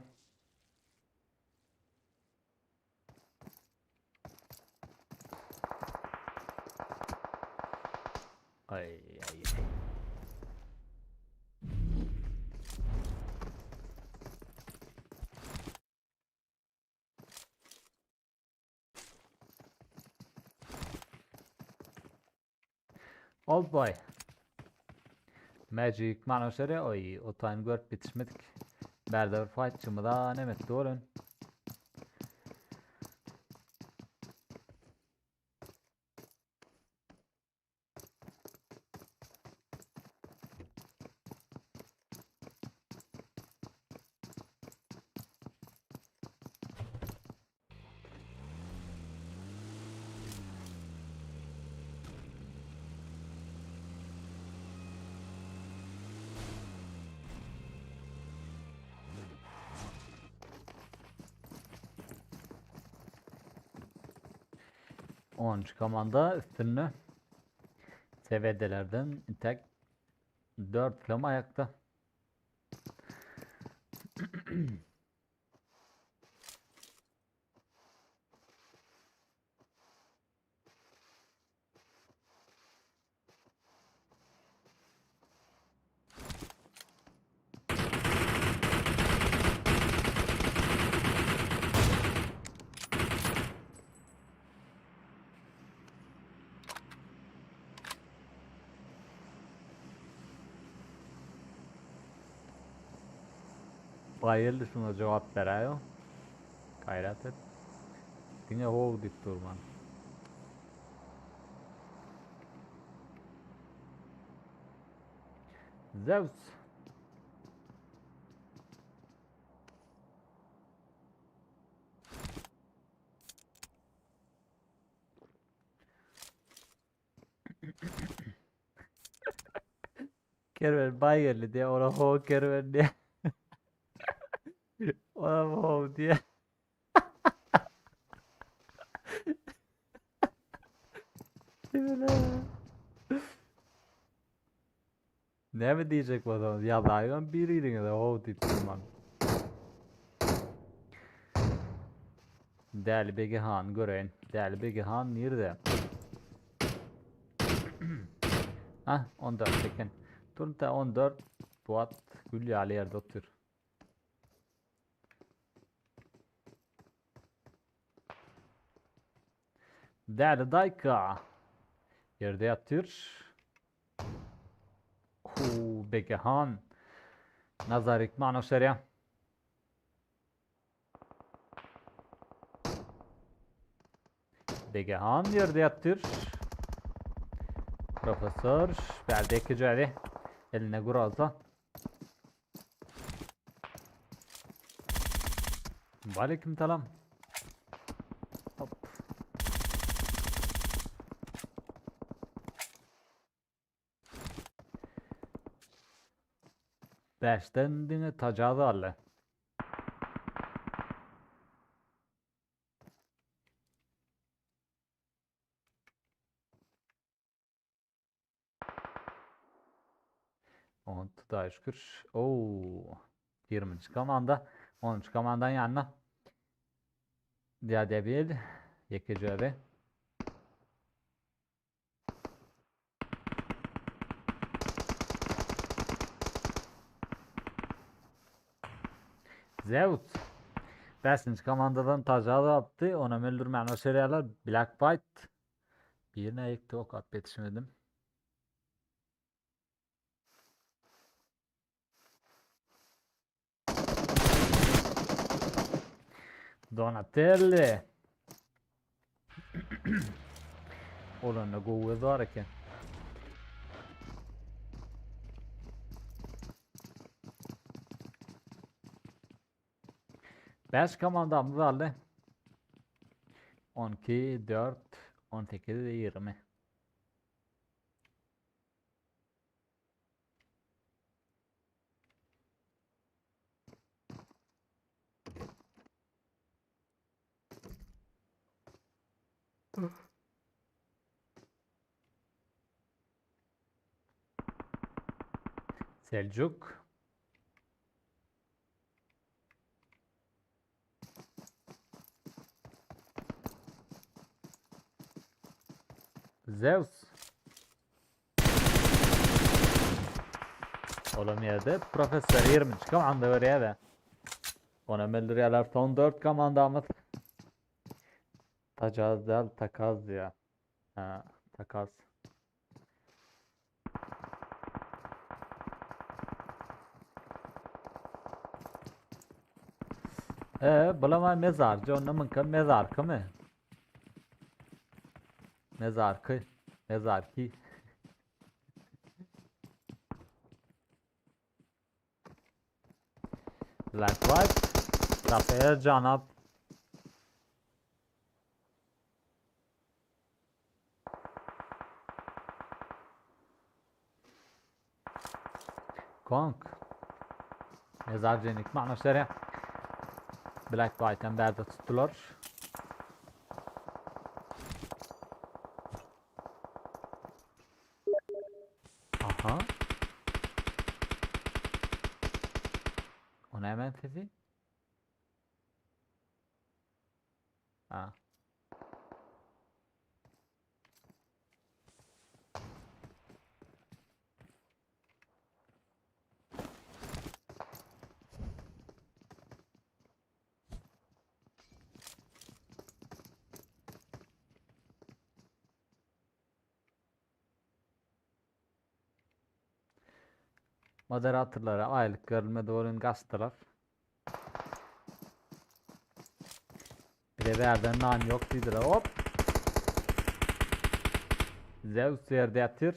[SPEAKER 1] Ay. Old boy. Magic manuşları oy o time gört bitişmedik. Berder fight çımıda nemet doğrun. 10. komanda üstünlüğü seviyedelerden tek 4 film ayakta. Bayıldı şuna cevap veriyor. Gayret et. Yine hov deyip durman. Zeus. Kerven bayıldı diye ona hov kerven diye. Ona hov diye. Ne mi diyecek bu adam? Ya hayvan biriydin ya da hov deyip durman. Değerli Begihan göreyin. Değerli Begihan nerede? Hah 14 sekin. Turta 14 Fuat Gül yağlı yerde otur. Değerli Dayka. Yerde yatır. Begihan. Nazarik معنا شريعة. Begihan yerde yatır. Profesör بعدك جاري eline guralta. Aleyküm selam. Hop. Beşten dini tacağı alle. On daha şükür. Oo. 20. komanda. 13 komandan yanına. Diye bir yekeci abi. Zeus. 5. komandadan tacağı yaptı. Ona öldürmeyen o seriyalar Black White. Birine ekti ok at yetişmedim. Donatelli. Ulan ne kuvvet var ki. Beş komandamız vardı. 12, 4, 18, 20. Selçuk. Zeus. Oğlum yerde Profesör 20 komanda var ya da. Ona öldürüyorlar son 4 komandamız. Tacaz değil takaz ya. Ha, takaz. Bulama mezarcı onun mümkün mezarkı mı? Mezarkı. Mezarki. Black White. Rafael Canap. Kong. Mezarcılık manaşları. Black White'den berde tuttular. ne hemen sesi? Ha. Moderatörlere aylık görülme doğru kastılar. Bir de verden nan yok değildir. Hop. Zeus yerde yatır.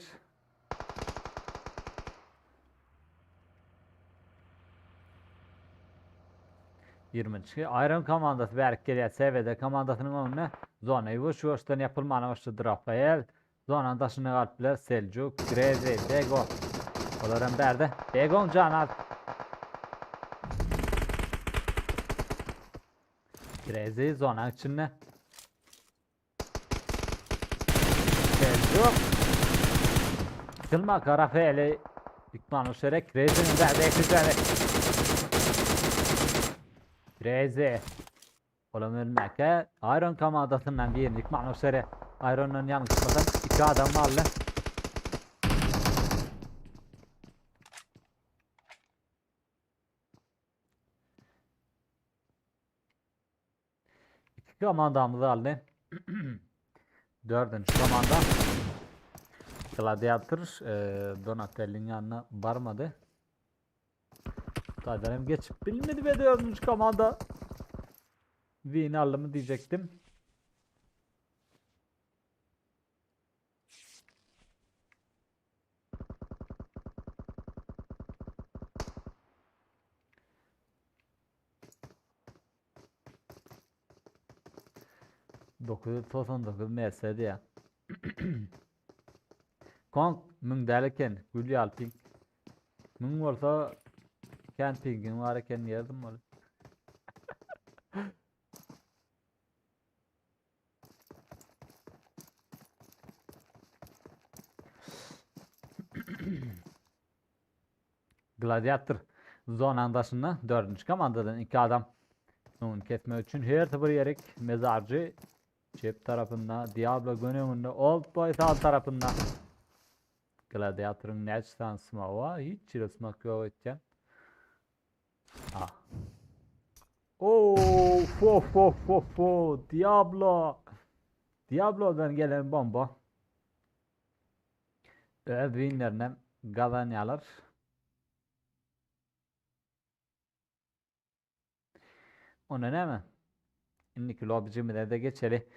[SPEAKER 1] Yirminci Iron komandası Berkeliye seviyede komandasının önüne zonayı vuruştan yapılmanı başladı Rafael. Zonan taşını kalpler Selçuk, Grezi, Bego. Onların berde. Begon Canar. Grezi zonan içinde. Selçuk. Kılma Rafael'i İkman uçarak Grezi'nin berde eklicleri. Grezi. Oğlum önündeki Iron komandasından birini İkman uçarak. Iron'un yanı çıkmadan iki adam varlı. İki komandamız aldı. Dördüncü komanda Gladiator Donatello'nun yanına varmadı. Kaderem geçip bilmedi ve dördüncü komanda win aldı mı diyecektim. $999 MS'di ya. Kong mün derken Gülü Alping mün olsa campingin var iken yerdim var. Gladiator zonandasında dördüncü komandadan iki adam onu kesme için her tabur yerik mezarcı cep tarafında Diablo günümünde Old Boy sağ tarafında Gladiator'un ne şansıma var hiç çırısmak yok etken. Ah. Of of of of of Diablo. Diablo'dan gelen bomba. Winlerden kazanıyorlar. Ona ne mi? İndiki lobicimi de geçeli.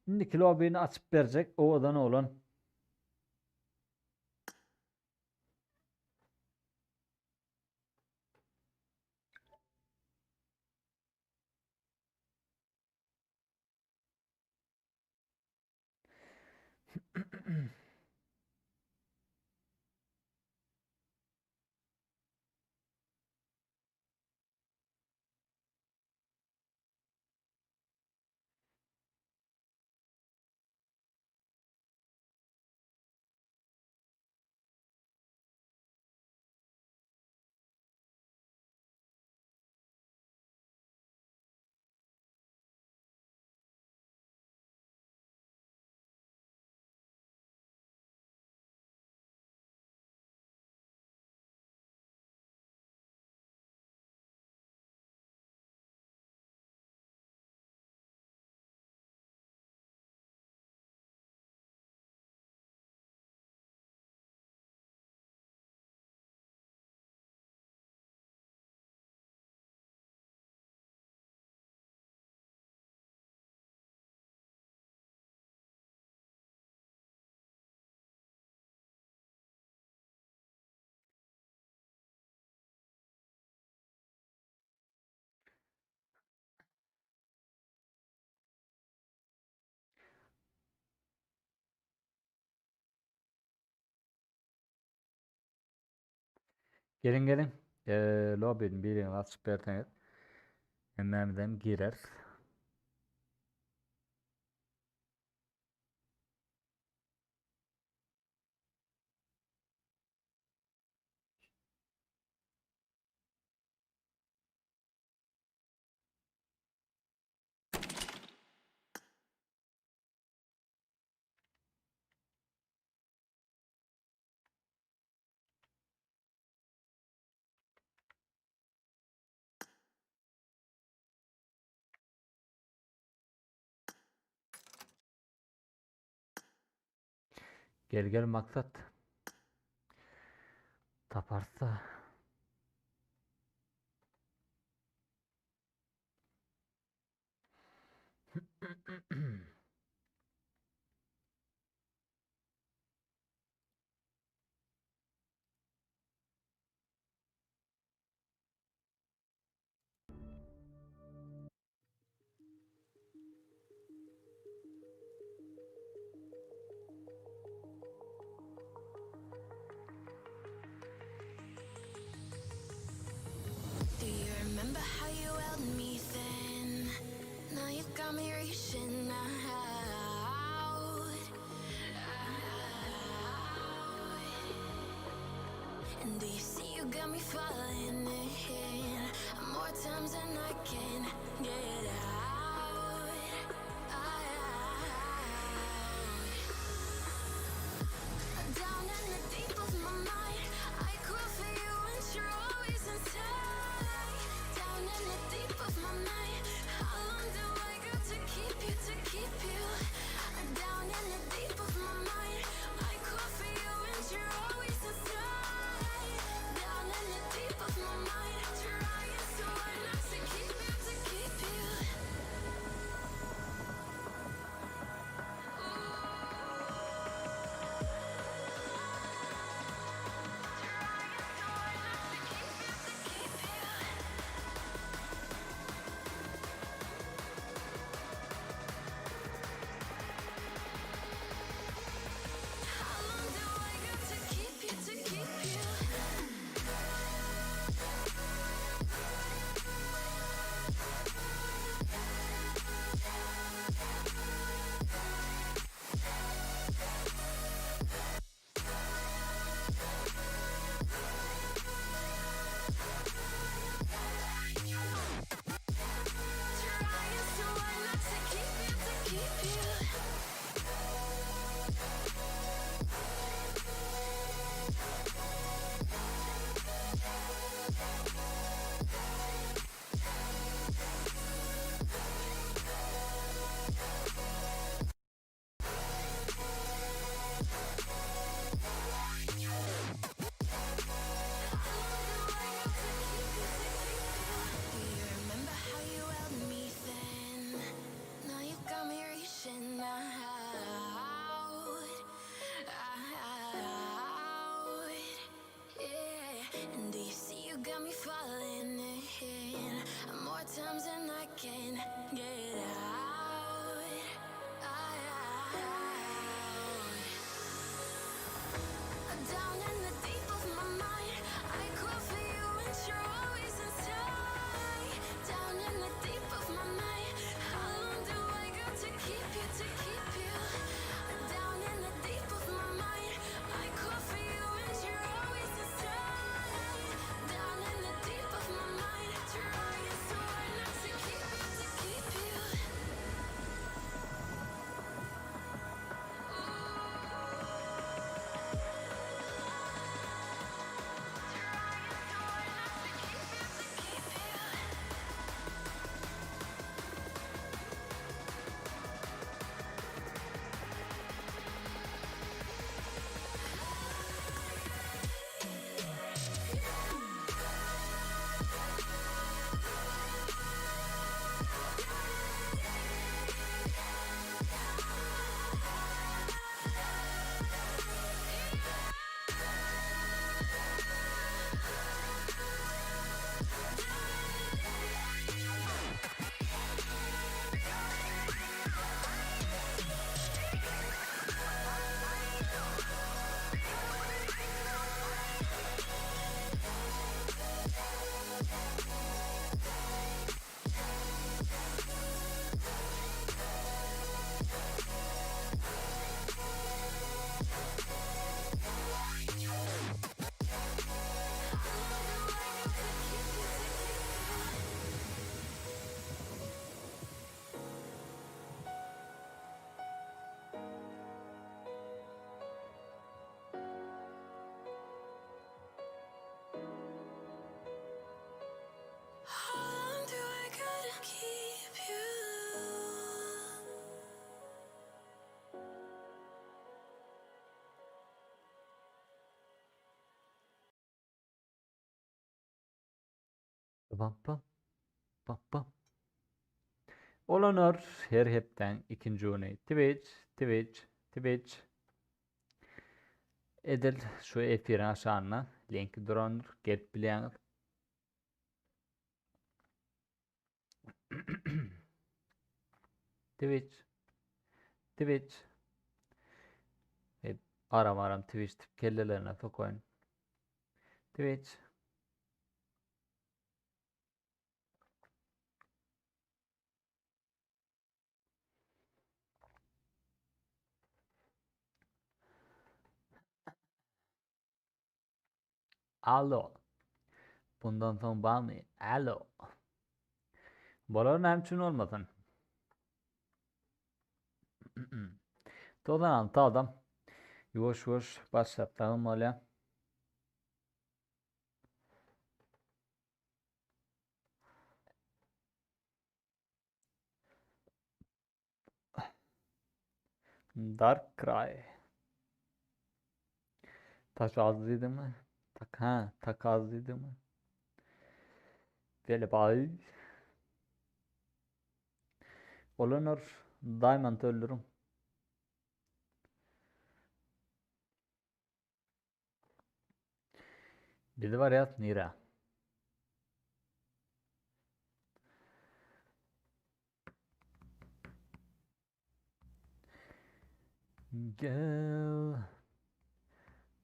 [SPEAKER 1] İndiki lobini açıp verecek. O odan olan. Gelin gelin. Lobinin birini açıp verseniz. Hemen girer. Gel gel maksat. Taparsa.
[SPEAKER 2] Do you remember how you held me then? Now you got me reaching out. And do you see you got me falling in more times than I can get out. Down in the deep of my mind, I crawl for you and you're always inside. Down in the deep of my mind, how long do I got to keep you, to keep you? Down in the deep of my mind, I crawl for you and you're always inside. Down in the deep of my
[SPEAKER 1] Pam pam pam pam. Olanır her hepten ikinci örneği. Twitch. Edil şu efirin aşağına linki duranır. Gelip bilen. Twitch. Hep aram Twitch tip kellelerine koyun. Twitch. Alo. Bundan sonra bana alo. Bolar nemçün olmasın. Todan adam. Yavaş başlatalım öyle. Dark Cry. Taş azlıydı mı? Tak azlıydı mı? Böyle bay. Olanır. Diamond öldürüm. Bir de var ya Nira. Gel.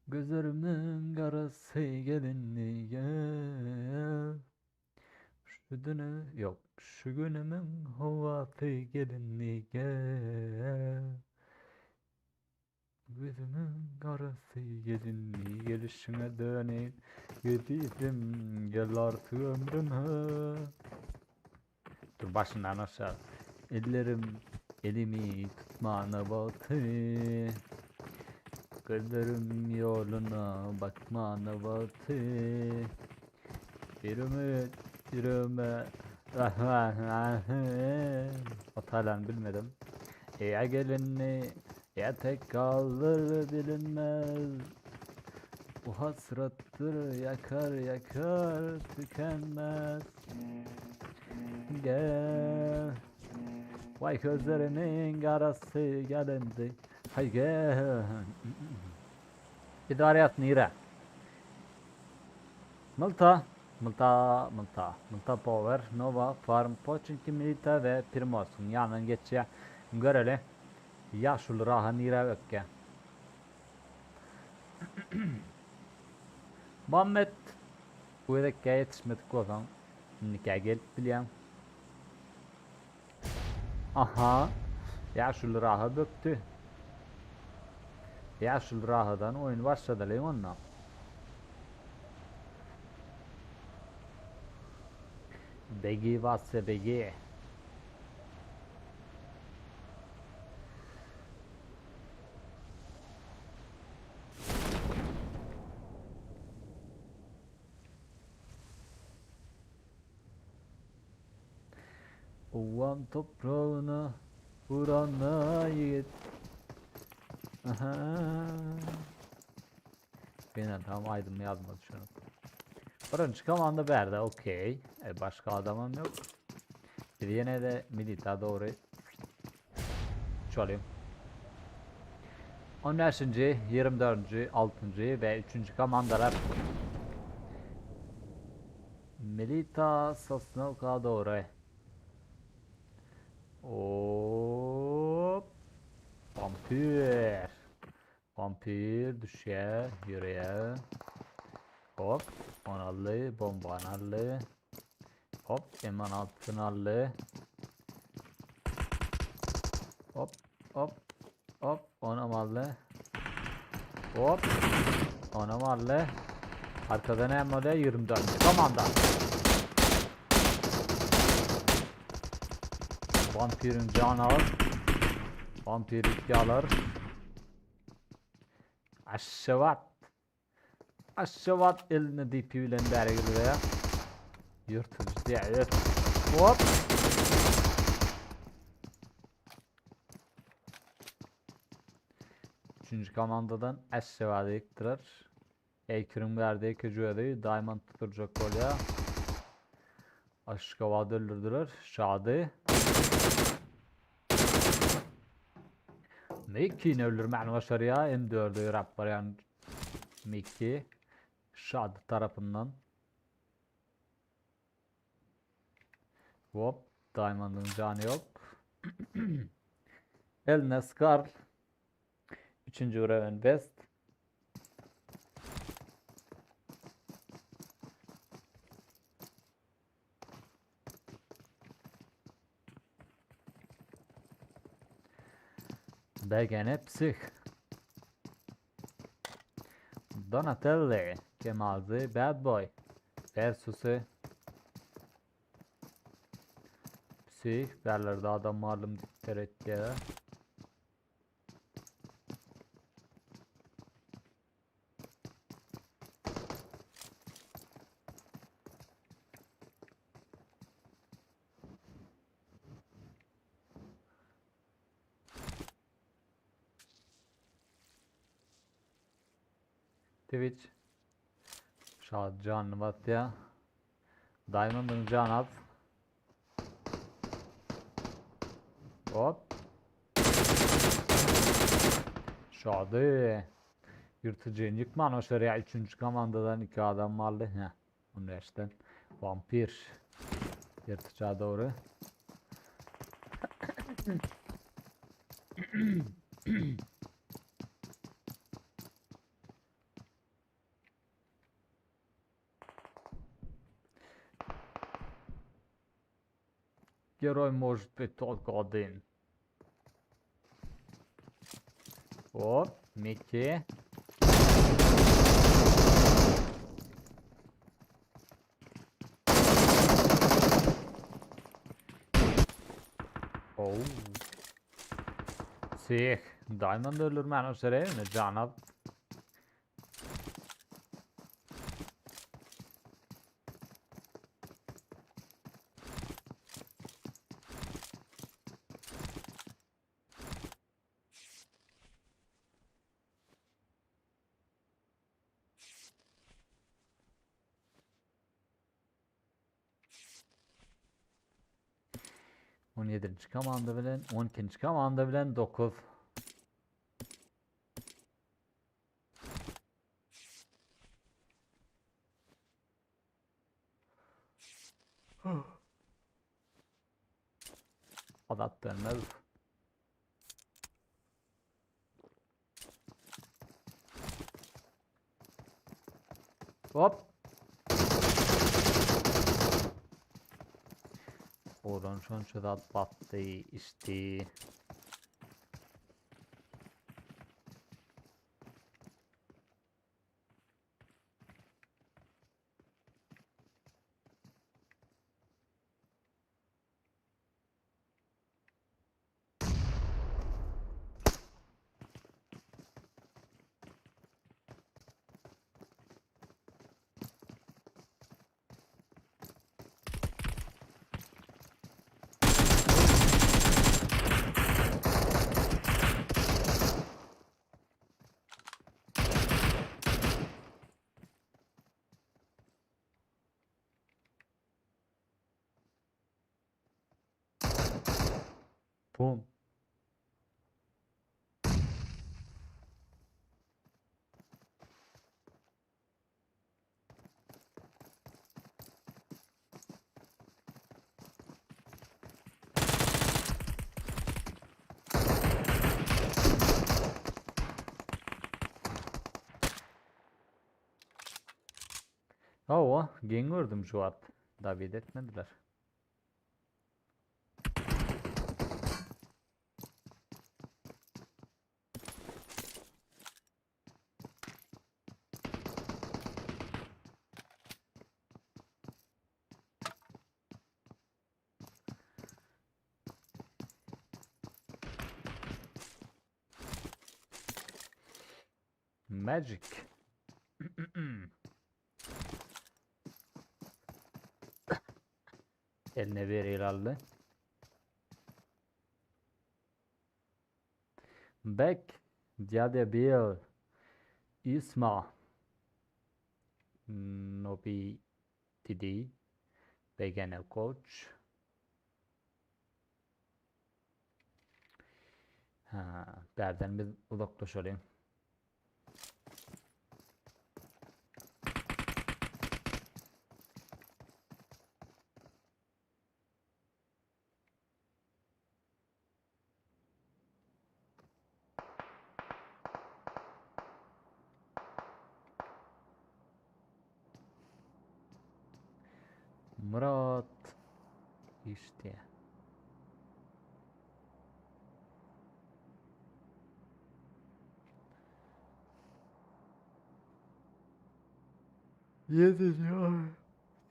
[SPEAKER 1] Gözlerimin karası gelinli gel. Şu günümün havası gelinli gel. Gözümün karası gelinli gelişine döneyim. Yediydim gel artık ömrüme. Dur başından aşağı. Elimi tutmana batı. Gözlerim yoluna bakmana batı. Yürüme. Hatalarını bilmedim. Ya gelinli ya tek kalır bilinmez. Bu hasrattır yakar tükenmez. Gel. Vay gözlerimin karası gelindi. Hay gel. İdariyat nire. Multa Power, Nova, Farm, Pochinki, Milita ve Primosun. Yanın geçe göreli. Yaşul raha nire ökke. Muhammed bu edekke yetişmedik olan. Nikah gelip bilen. Aha. Yaşul raha böktü. Yaşul rahadan oyun başladı onunla. Begi vasse begi. Ovam toprağına vurana yiğit. Aha. Ben tam aydım yazmadı şunu. Birinci komanda berde okey. Başka adamım yok. Bir yine de Milita doğru çalayım. 15. 24. 6. ve 3. komandalar. Milita Sosnovka doğru. Hop. Vampir düşe yürüye. Hop. Onallı bomba analı. Hop. Eman altın allı. Hop. Onamallı. Hop. Onamallı. Arkadan hem oluyor 24. Komanda. Vampirin canı alır. Vampir 2 alır. Aşavat eline DP ile beri geliyor ya. Yırtıcı diye hop. Üçüncü komandadan aşağıda yıktırar. Ekrim verdiği köcüğü Diamond tutturacak gol ya. Aşık havada öldürdüler. Şadi. Mickey'ni öldürmeyen başarı ya. M4'ü rap var yani. Mickey. Şadi tarafından. Hop. Diamond'ın canı yok. Eline Scar. 3. Raven Best. Begene Psih. Donatelli. Kemazi Bad Boy. Versus'u. Psih. Berlerde adam malum dikter etti. Twitch. Şad canlı bat ya. Diamond'ın can az. Hop. Şadı. Yırtıcıyı yıkman o şuraya 3. komandadan 2 adam vardı. Heh. Onun eşten. Vampir. Yırtıcıya doğru. Герой может быть только один. Оп, Микки. Оу. Sih. Diamond öldürmen o sıraya mı? Canap. On yedinci komanda bilen 12. komanda bilen 9. Adat dönmez. Hop. Oradan şu da battı işte. Bum. Oo, gen gördüm şu an. Davet etmediler. Magic. Eline bir el aldı. Back. Diade Bill. Isma. Nobi Didi. Beginner coach. Ha, berden biz uzaklaşalım. Murat işte.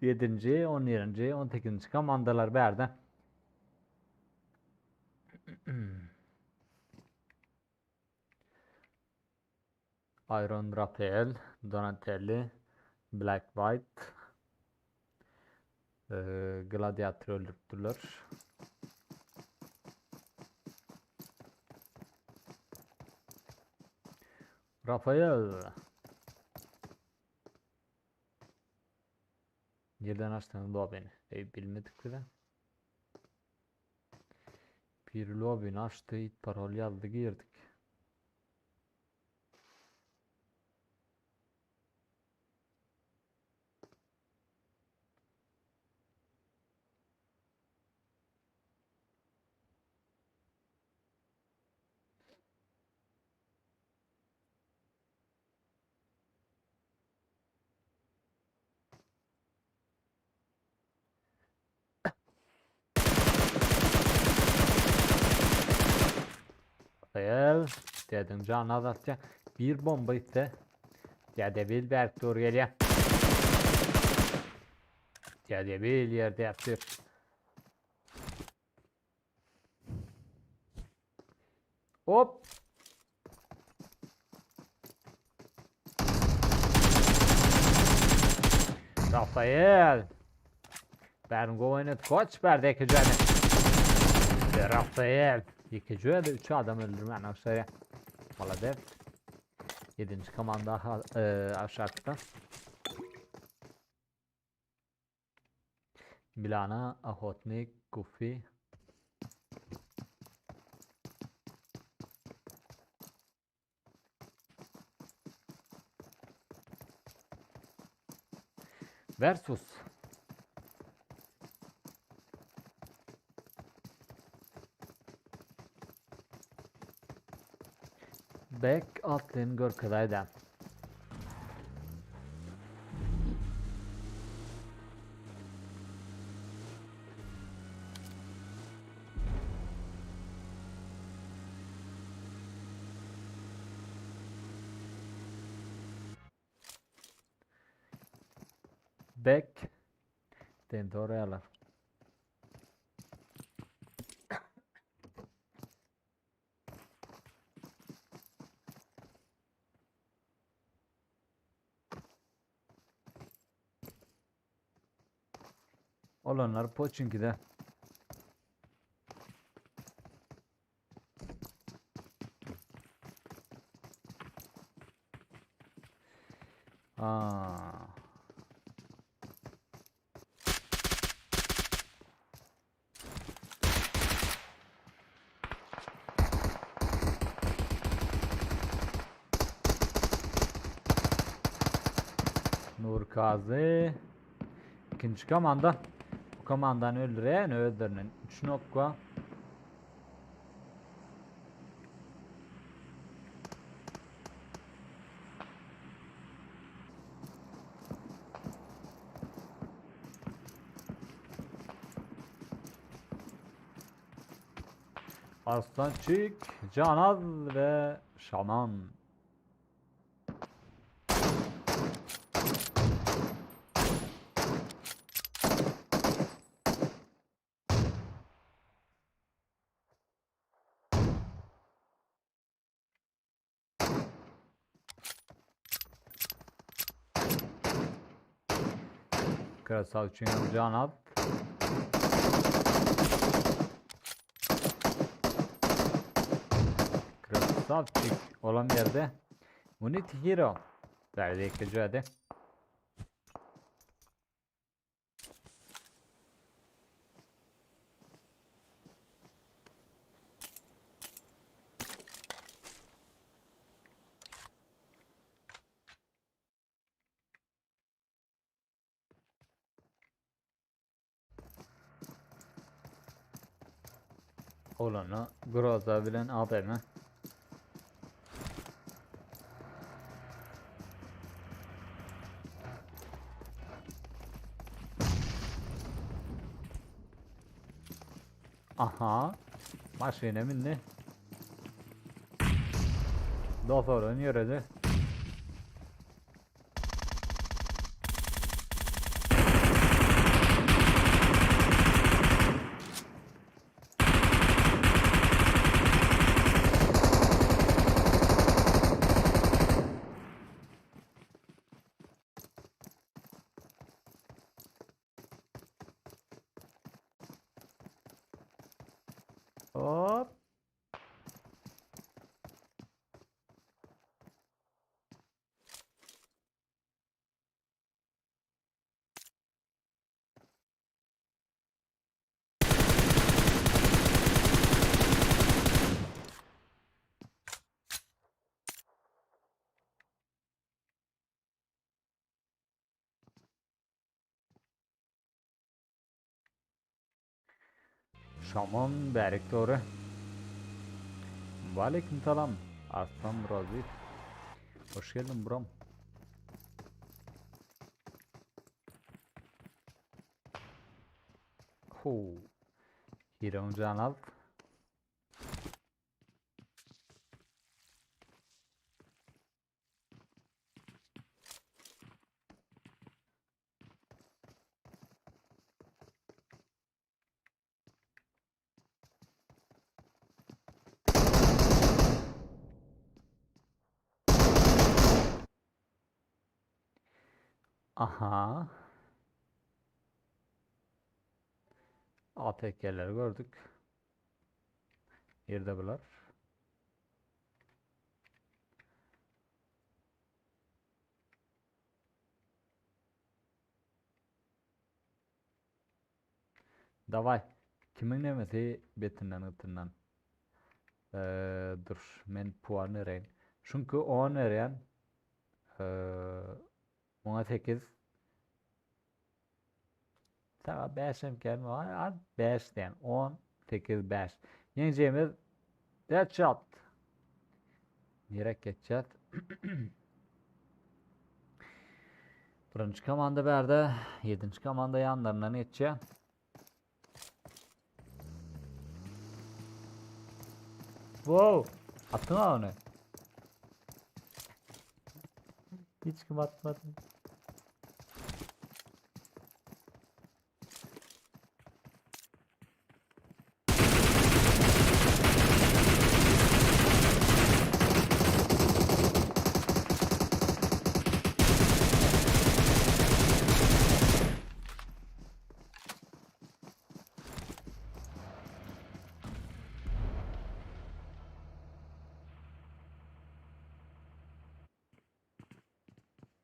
[SPEAKER 1] Yedinci, 17. 18. komandalar berden. Iron Raphael, Donatelli, Black White, Gladiator öldürttüler. Raphael. Yerden açtığını lobby'ni. Bilmedik bile. Bir lobby'ni açtı, it parol yazdı, girdik. Raphael. Dedim can azaltacak. Bir bomba ise. Dedebil belki doğru geliyor. Dedebil yerde yapıyor. Hop. Raphael. Ben oynadı koç verdi ekeceğini. Raphael. Yıkıcıya da 3 adam öldürmen aşağıya. Maladev. 7. komanda aşağıda. Milana, Ahotnik, Goofy. Versus. Back Atlin Görkaday'dan. Back. Dentro oraya. Olanlar Pochinki'de. Aa. Nurkazi. İkinci komanda. Bu komandanı öldüren öldürün. 3 nokta. Arslançık, Canaz ve Şaman. Krasavçı'nın Canaz. Krasavçık olan yerde Unit Hero. Verdi ekleyici hadi. Olanı Groza bilen adamı. Aha. Maşine minni. Doktorun yürüdü. Hop. Şaman berik doğru. Aleyküm selam. Aslan Razi. Hoş geldin buram. Huu. Hiram can alt. Aha. ATK'leri gördük. Yerde bular. Davay. Kimin nemesi betinden ıtından. Dur. Men puan vereyim. Çünkü 10 veren ona 8 sana 5 imkan var. 5 den 10 8 5. Yeneceğimiz headshot. Direkt geçeceğiz. Birinci komanda verdi. 7. komanda yanlarından geçeceğim. Wow. Attın mı onu? Hiç kim atmadı.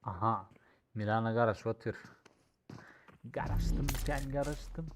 [SPEAKER 1] Aha. Milana garaj otur. Garaştım sen garaştım.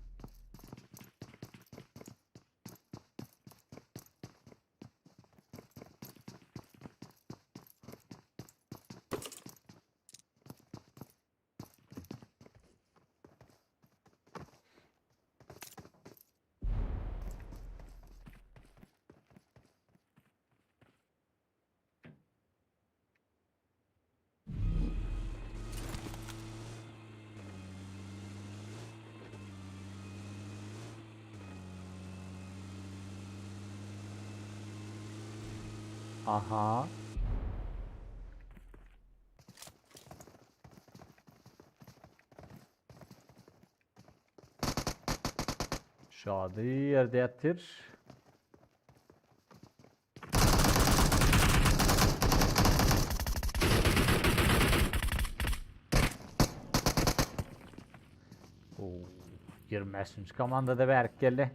[SPEAKER 1] Aha. Şadı yerde yatır. Oo, 25. komanda da Berk geldi.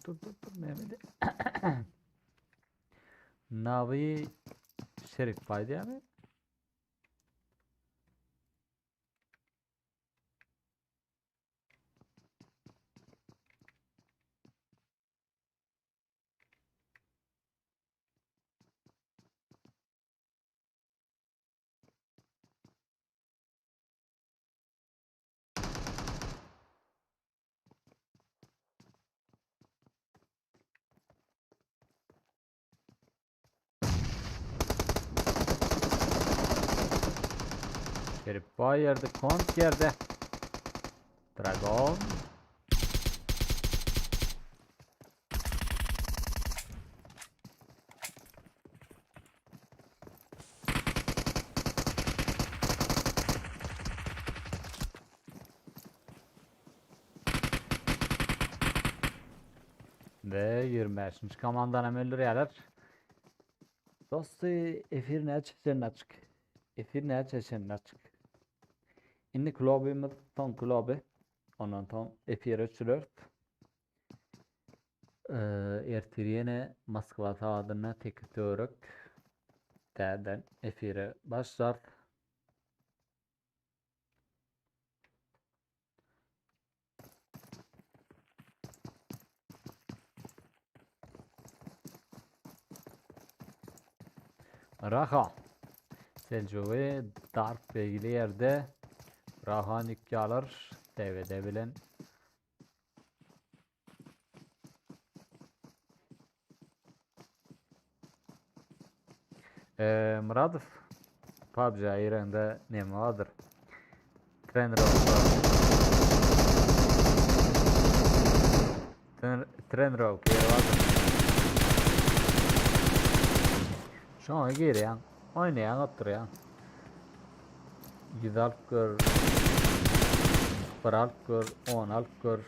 [SPEAKER 1] Dur Mehmet'i. Navi Şerif Baydi abi. Tripwire kont yerde. Dragon. Ve 25. komandan öldürüyorlar. Dostu efirine çeşen açık. Efirine çeşen açık. Şimdi klubumuz son klubu. Ondan son efire sürüyor. Ertiriyene Moskva adına tekrar derden efire başlar. Raha Selçuk'u darp belgili yerde Raha nükkalar devrede bilen Muradov PUBG İran'da ne vardır? Trenrov vardır. Şu an giriyen oynayan oturuyor. 100 alp gör, 1 alp gör, 10 alp gör.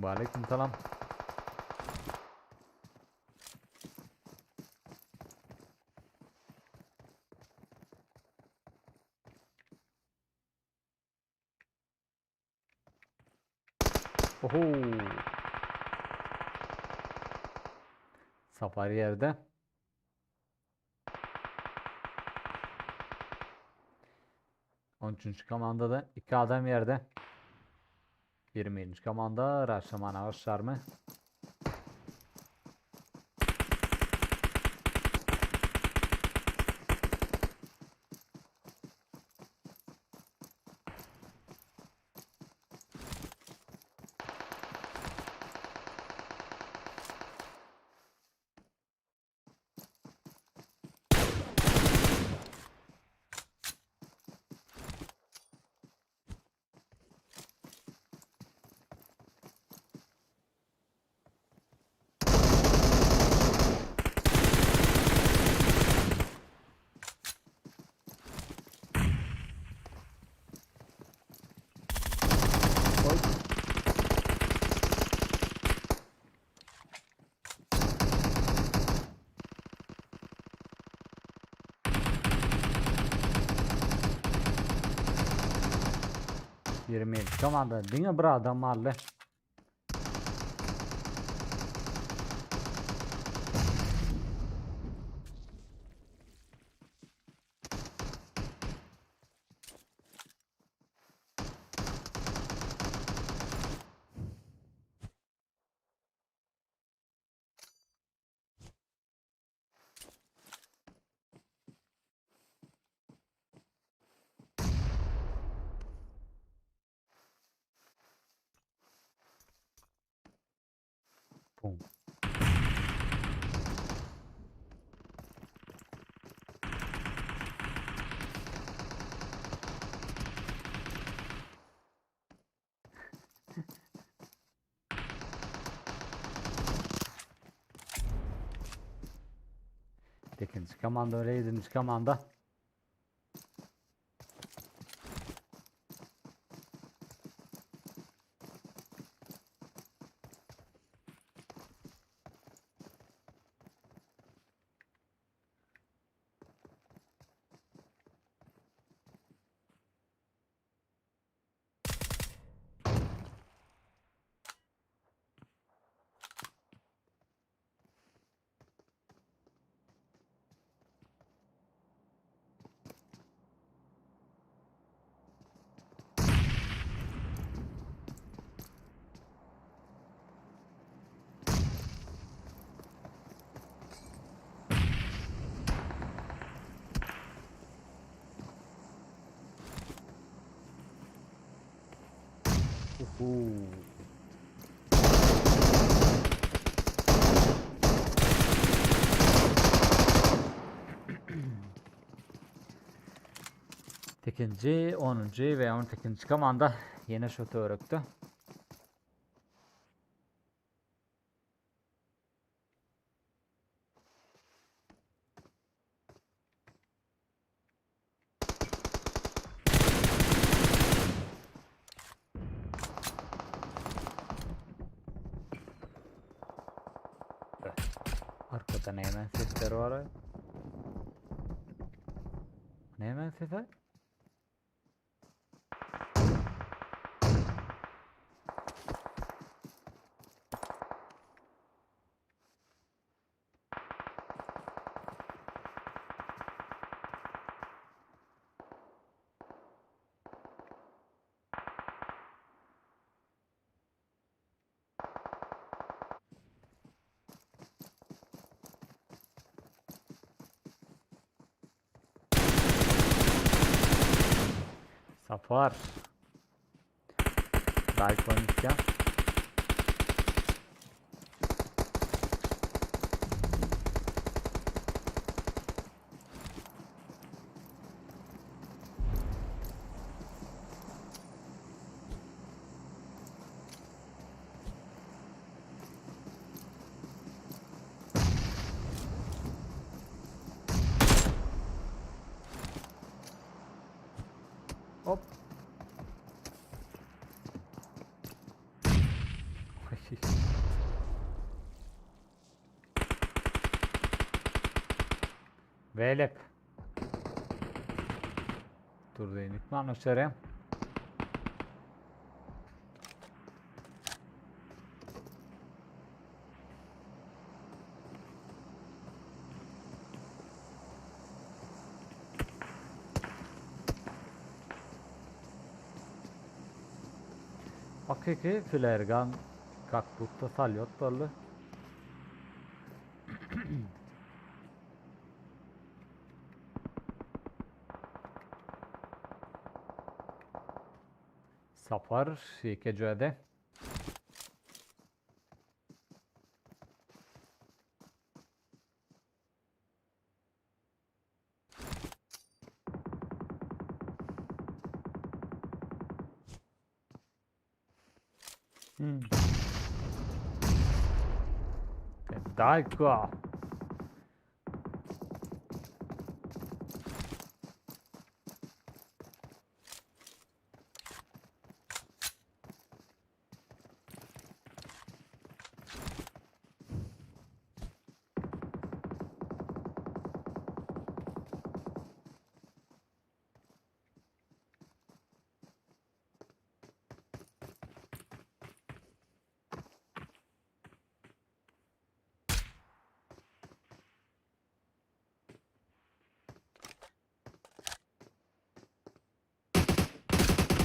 [SPEAKER 1] Aleyküm selam. Oho. Safari yerde. On üçüncü komandada 2 adam yerde. 20. komanda Raşaman Ağaçlar mı? Oy. Komanda dinle bir adam aldı. Pum. İkinci komanda öyle 7. komanda. Oo. Tekinci, 10. ve 18. komanda yine şutu örüktü. Arkadan hemen sesleri var. Ne hemen sesler? Safar. Belki oynayacağım. Hop. Velep. Dur dedik mi anlaşarım? Hakiki flergan kakbutta salyot torlu. Safar şikecoede. D'accord.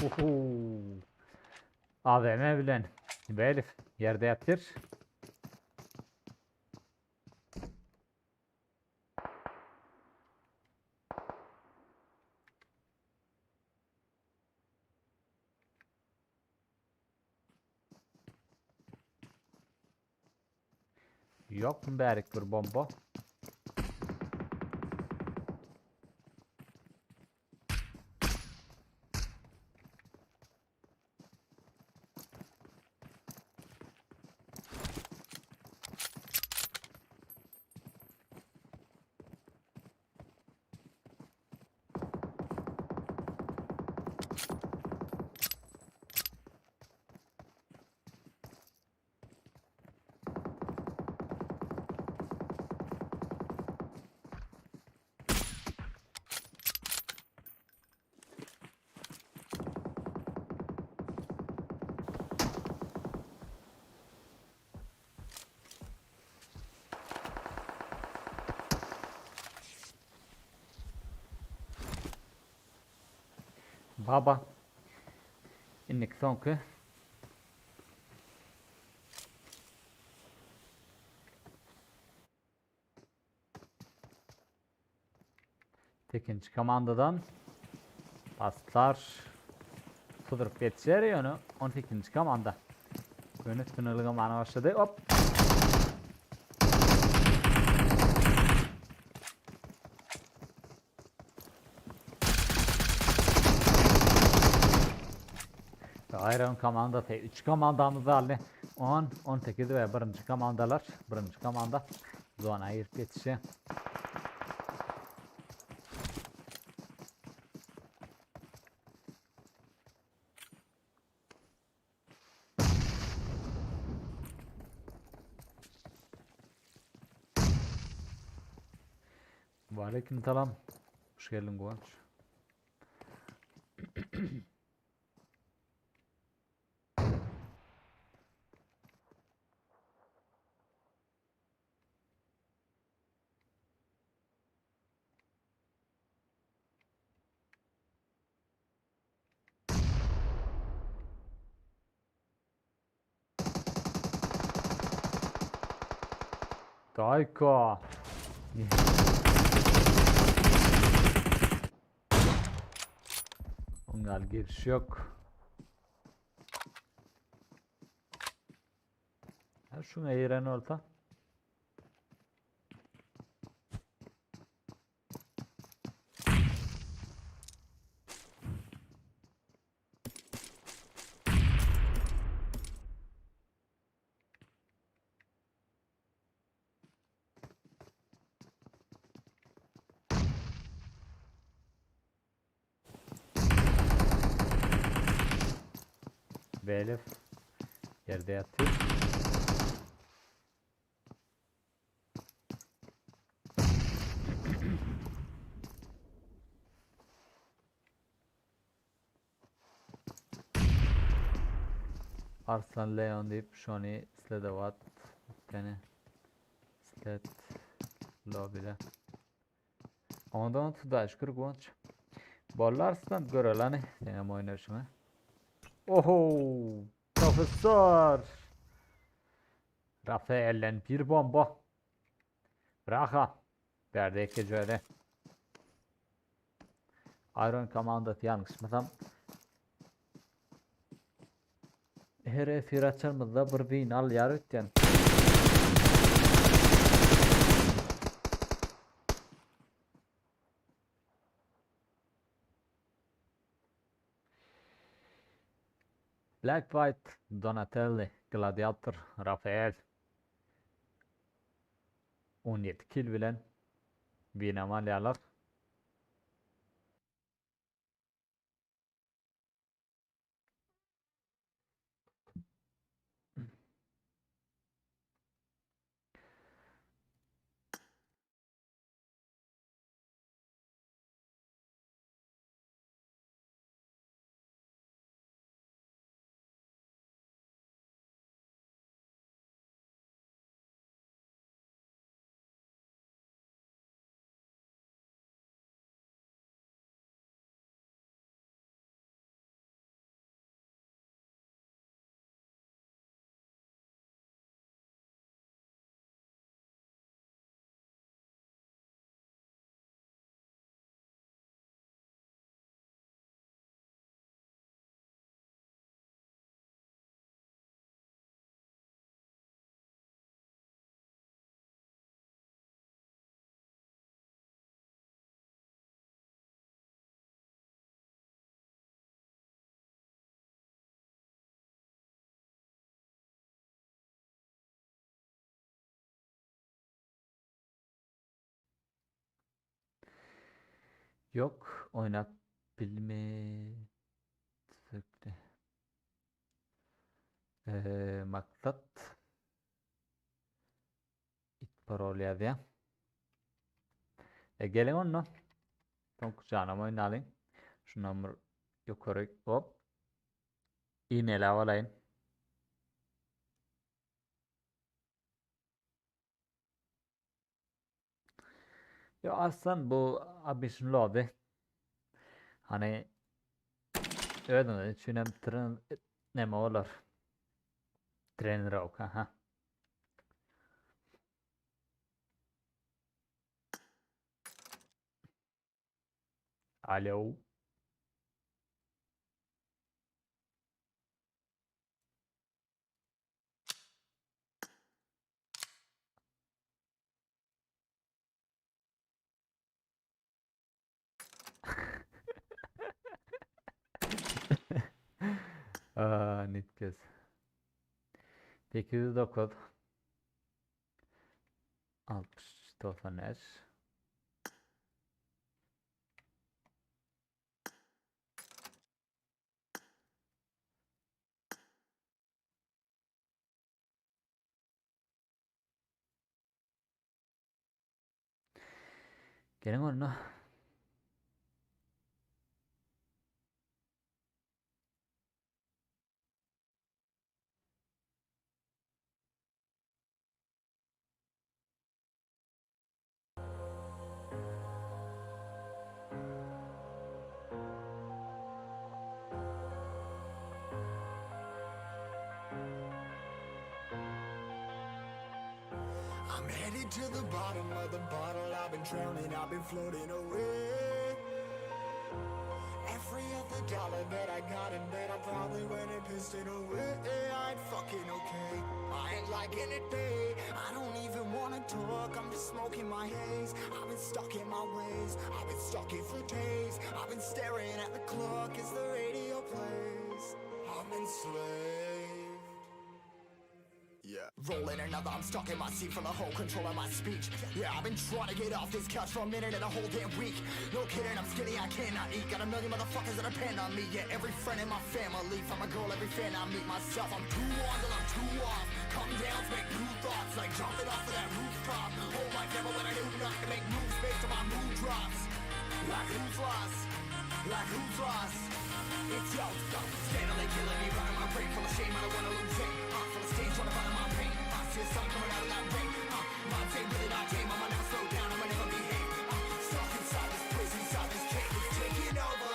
[SPEAKER 1] Uhu. AVM bilen. Be Elif yerde yatır. Yok mu berik bir bomba? Baba. İnnik sonku. Tekinci komandadan paslar Kudurup yetişer ya onu 18. komanda. Gönüt tüneliga mana başladı. Hop. Ayran komanda 3 komandamız hali 10, 18 ve 1. komandalar. 1. komanda zona girip yetişe. Aleyküm selam. Hoş geldin Guanç. Dayka. Onlar giriş yok. Ha şuna eğren orta. Belif yerde yatıyor. Arslan Leon deyip şoni sledevat tane sled lobile. Ondan tudaş kur Guanç. Bollar stand görelani senem oynayışımı. Oho! Profesör! Rafael'den bir bomba. Bırakha. Berdeki jöle. Iron Commandant yanlışmasam. Her firaçarmızda bir binal yar ötken. Black White, Donatelli, Gladiator, Rafael. 17 kill bilen binamalyalar. Yok oynak bilme sökte. Maksat it parol yazıyor. Gelin onu. Son kucağına oynayalım. Şunu yukarı hop. İğneyle havalayın. Ya aslan bu abişin lobby. Hani öyle düşünem tren ne mi olur? Trainer yok ha. Alo. Netkes. 809 60 95 Gelin onu.
[SPEAKER 4] I'm headed to the bottom of the bottle. I've been drowning, I've been floating away. Every other dollar that I got in bed, I probably went and pissed it away. I ain't fucking okay, I ain't liking it, babe. I don't even wanna talk, I'm just smoking my haze. I've been stuck in my ways, I've been stuck in for days. I've been staring at the clock as the radio plays. I'm enslaved. Yeah, rolling another, I'm stuck in my seat from the whole control of my speech. Yeah, I've been trying to get off this couch for a minute and a whole damn week. No kidding, I'm skinny, I cannot eat. Got a million motherfuckers that depend on me. Yeah, every friend in my family, from a girl, every fan I meet myself. I'm too on till I'm too off. Come down to make new thoughts, like jumping off of that rooftop. Oh my devil, when I do not to make moves based on my mood drops. Like who's lost? Like who's lost? It's your stuff, steadily killing me, running my brain full of shame, I don't wanna lose it. Full of stage, trying to find my pain. I see the sun coming out of that rain. Minds ain't really not tame, I'ma never slow down, I'ma never behave. Stuck inside this prison, inside this cage, it's taking over.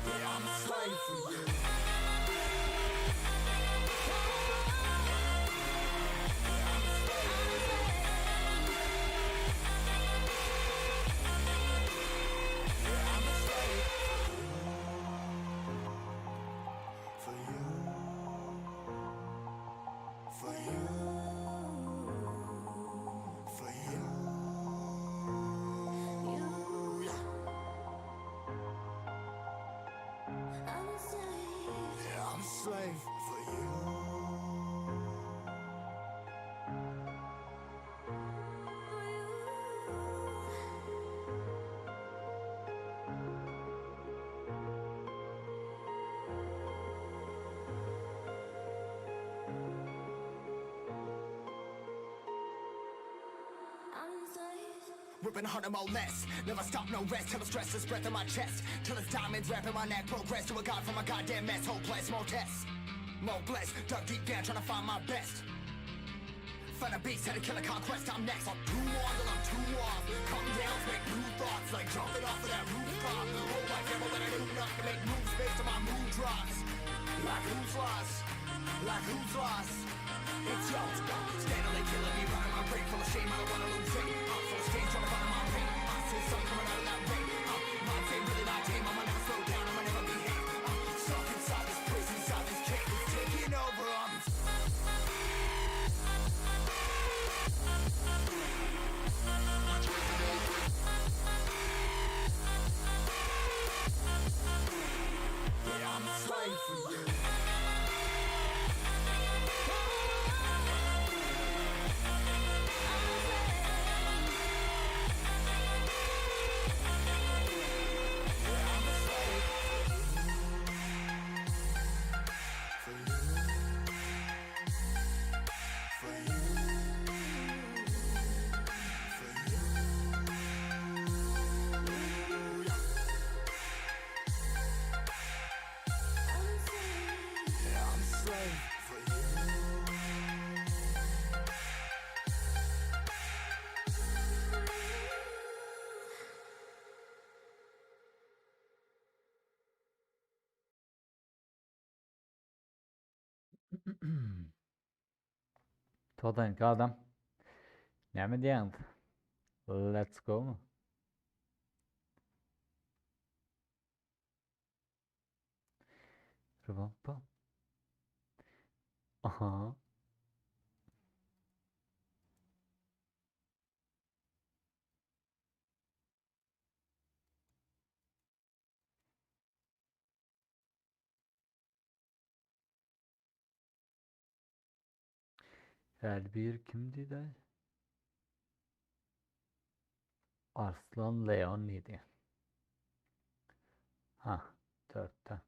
[SPEAKER 4] Yeah, I'm a slave for you. Slave for you. Ripping harder, more less. Never stop, no rest. Till the stress is breath in my chest. Till it's diamonds wrapping my neck. Progress to a god from a goddamn mess. Hopeless, more tests. More blessed. Dug deep down, trying to find my best. Find a beast, had to kill a conquest. I'm next. I'm too on till I'm too off. Come down, make new thoughts. Like jumping off of that rooftop. Oh my devil, when I do not to make moves based on my mood drops. Like who's lost? Like who's lost? It's your stuff, steadily killing me, running my brain full of shame, I don't wanna lose it. Full of stage, trying to find my pain. I see the sun coming out of that rain. Minds ain't really not tame, I'ma never slow down, I'ma never behave. Stuck inside this prison, inside this cage, it's taking over. Yeah, I'm a slave for you.
[SPEAKER 1] Todayınki adam. Ne mi diyorsun? Let's go mu? Rıvampa. Aha. Elbir kimdi de? Arslan Leon neydi? Ha, 4'te.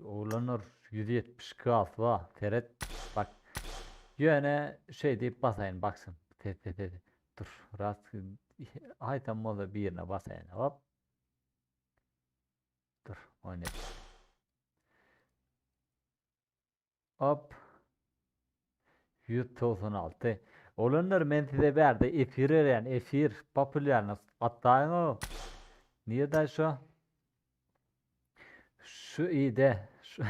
[SPEAKER 1] Oğlanır 170 var. Teret bak. Yöne şey deyip basayın baksın. Dur. Rast. Haytan mola bir yerine basayın. Hop. Dur. Oynayalım. Hop. 196. Olanlar mentide verdi. Efir yani. Efir. Popüler. Attayın o. Niye de şu? Şu iyi de. Şu.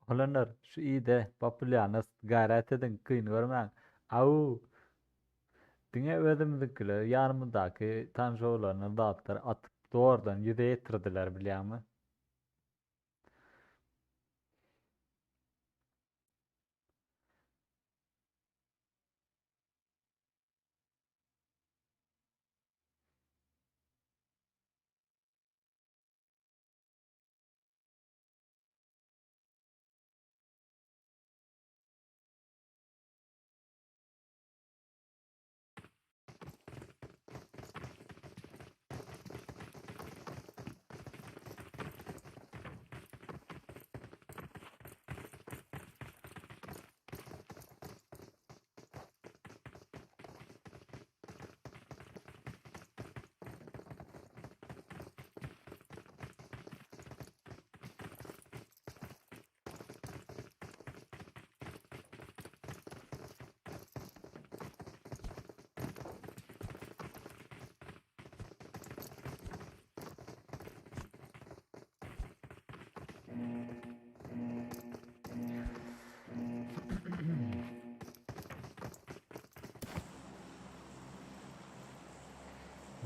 [SPEAKER 1] Olanlar şu iyi de. Popüler. Gayret edin. Kıyın görmen. Au. Dine özümüzdekiler yanımızdaki tanrılarını dağıttılar. Atıp doğrudan yüzeye yatırdılar biliyor musun?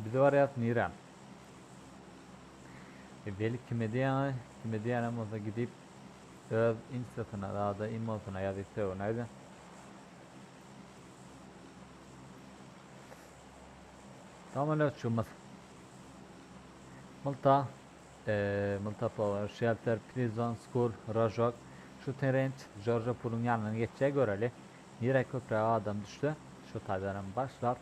[SPEAKER 1] Bir de var ya Niran. Belki Kimedyana moza gidip öz instasına daha da imosuna yazısı o neydi? Tamam öyle çıkmaz. Malta Malta Power Shelter Prison School Rajok şu terenç Georgia Pool'un yanına geçeceği göreli. Nire köprüye adam düştü. Şu tabiren başlar.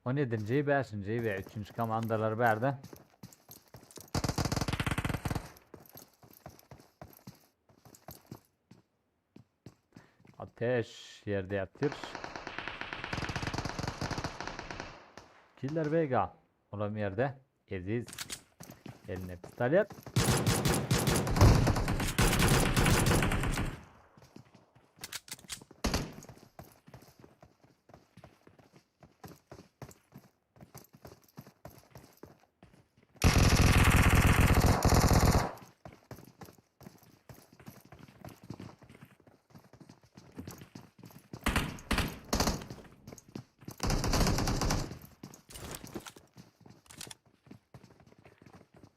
[SPEAKER 1] On 7. 5. ve 3. komandalar verdi. Ateş yerde yatır. Killer Vega. Olam yerde. Eziz. Eline pistolet.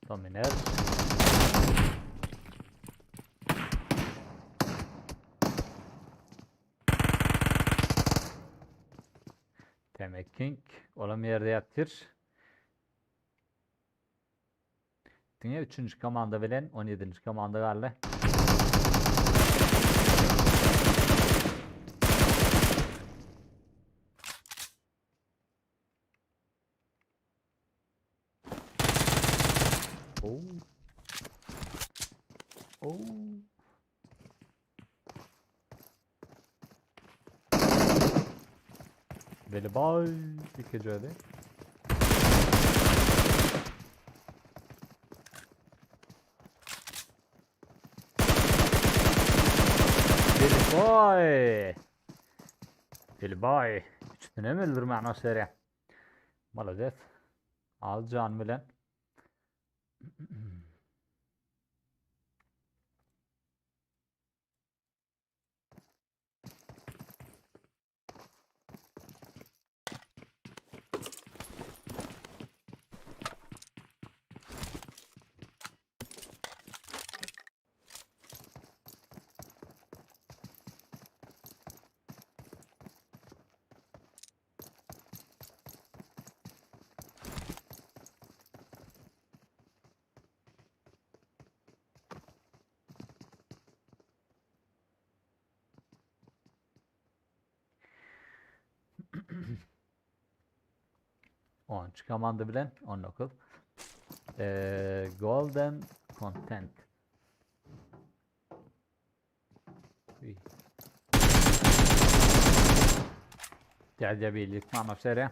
[SPEAKER 1] Dominer. Demek King. Olam yerde yatır. Dünya 3. komanda bilen 17. komanda garlı. Oo. Oo. Veli bay ikinci öyle. Veli bay. Veli bay. Üstüne mi öldürme ana seri? Молодец. Al can bilen. On çıkamandı bilen 19. Golden content. Uy. تعجبيلك مع سريع.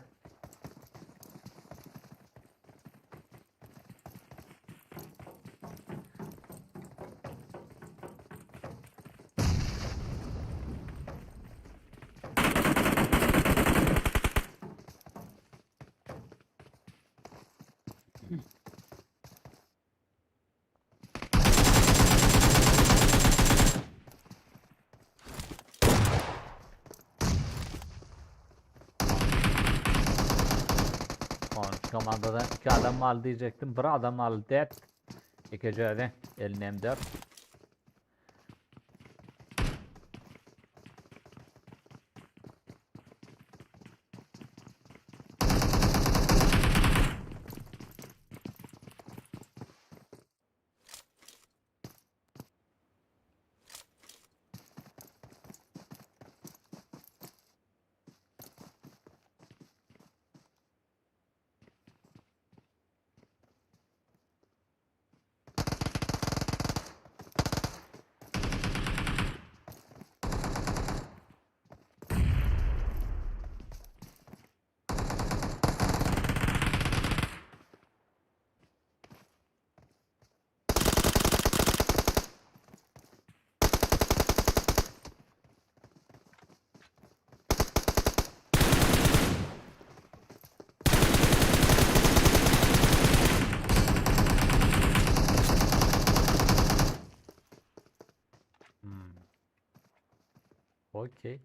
[SPEAKER 1] On komandadan 2 adam mal diyecektim. Bir adam mal det. İkinci öyle. Eline M4. Okey.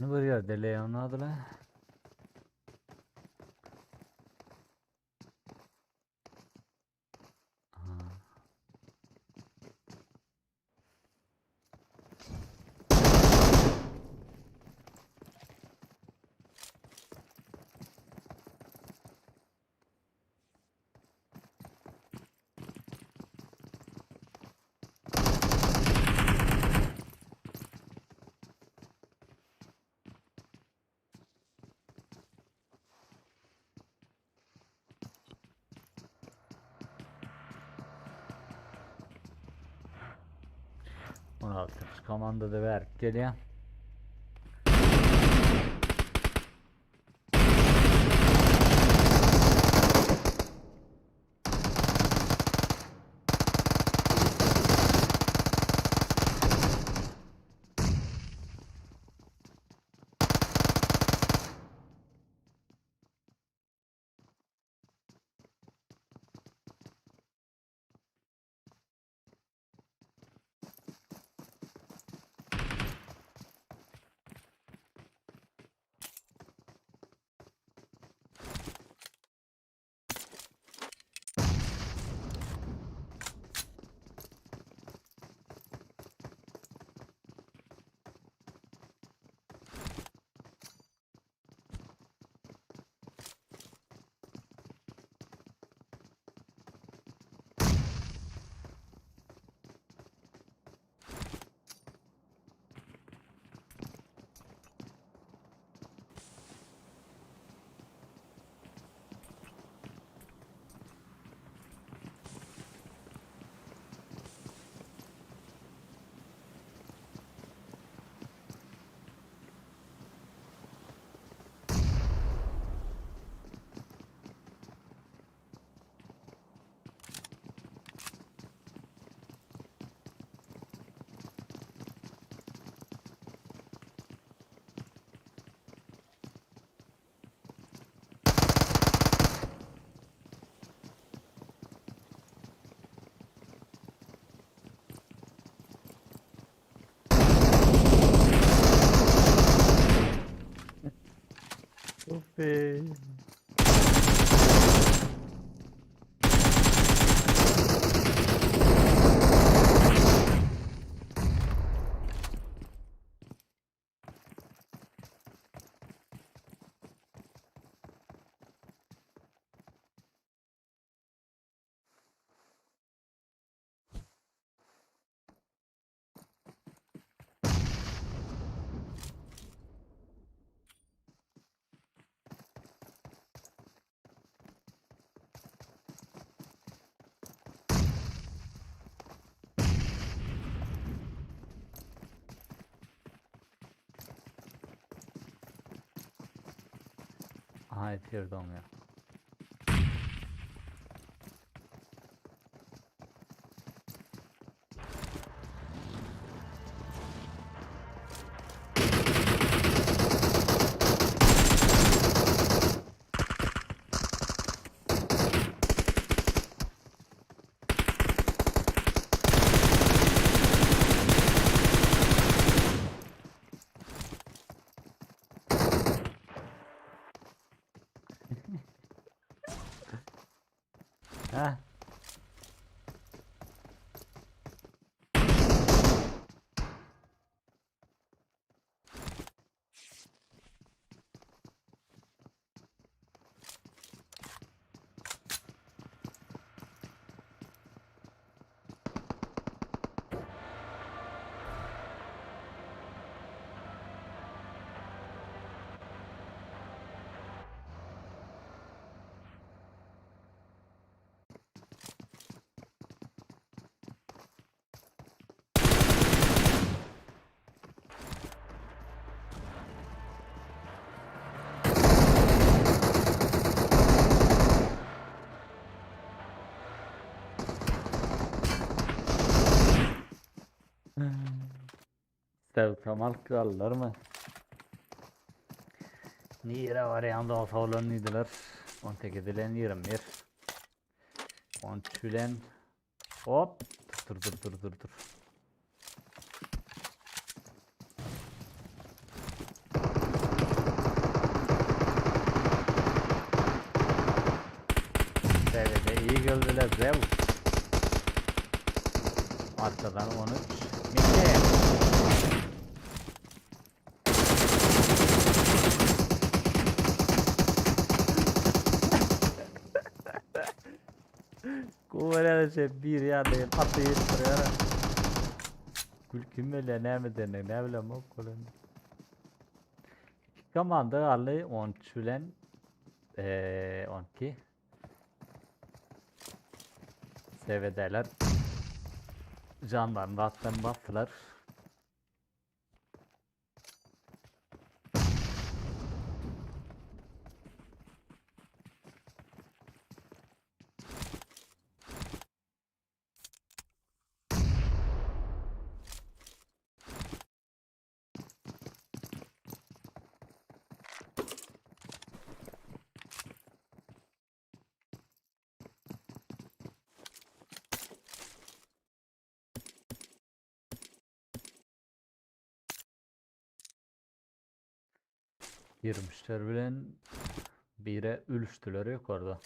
[SPEAKER 1] Ne var ya Leon adı la? Ha. Onu altıncı komanda da ver geliyor. Of be. Aha etirdi onu ya. Heh. Sevkamal krallar mı? Nire var yanında olsa olan neydiler? 18 edilen 21. 13 ülen hop dur. geldiler Zeus. Arkadan 13. Mete. Kovalayacak bir yerdeyim. Atıyı yetiştiriyorum. Gülkümle ne mi denir ne bileyim o kolun. Komanda aldı 13 bilen 12 seviyedeler. Canlarını attan bastılar. Girmişler bilen bire ülüştüler yukarıda.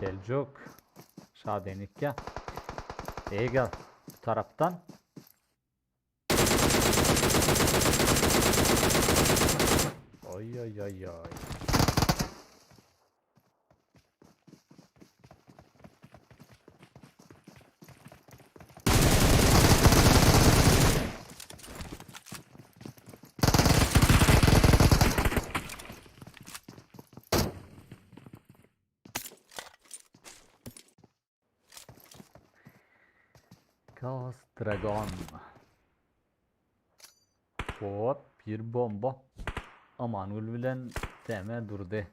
[SPEAKER 1] Selçuk. Şadenik ya. İyi gel. Bu taraftan. Oy oy oy oy. Chaos Dragon. Hop bir bomba. Aman bilen deme durdu.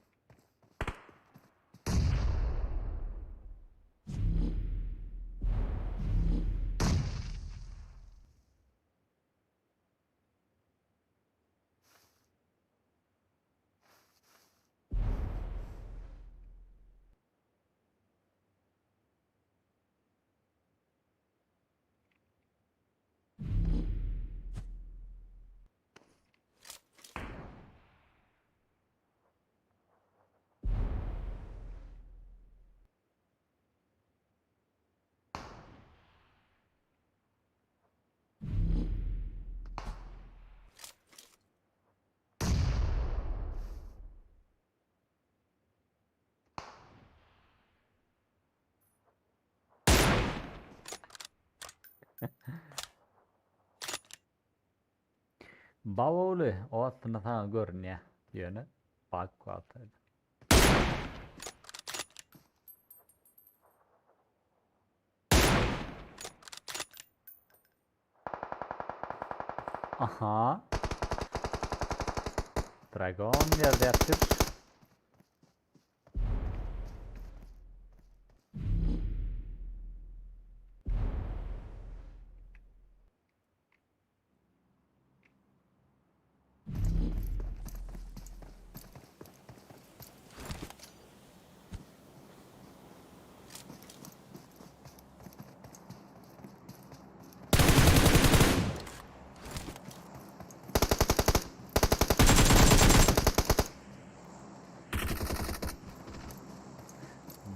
[SPEAKER 1] Bavulu o aslında sana görünüyor. Yönü. Bak kuatıydı. Aha. Dragon yerde yaptır.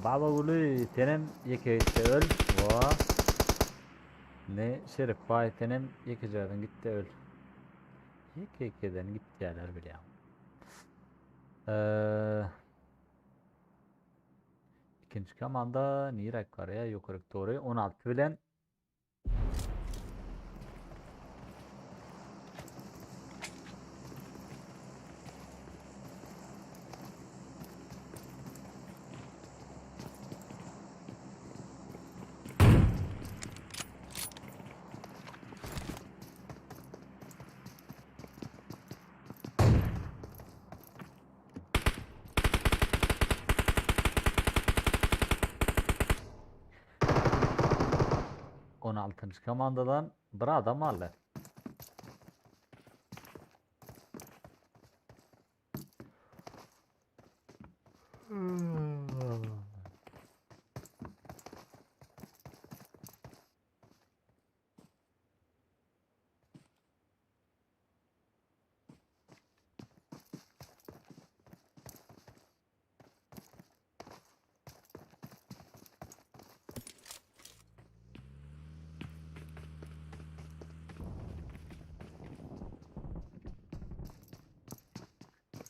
[SPEAKER 1] Bavulu senin yekeyte öl. Va. Ne şerif bay senin yekeceğin gitti öl. Yekeyden gitti yerler bile ya. İkinci komanda Nirak var ya yukarı doğru 16 bilen on altıncı komandadan bir adam aldı.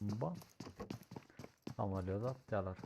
[SPEAKER 1] Bak. Samolyot atıyorlar.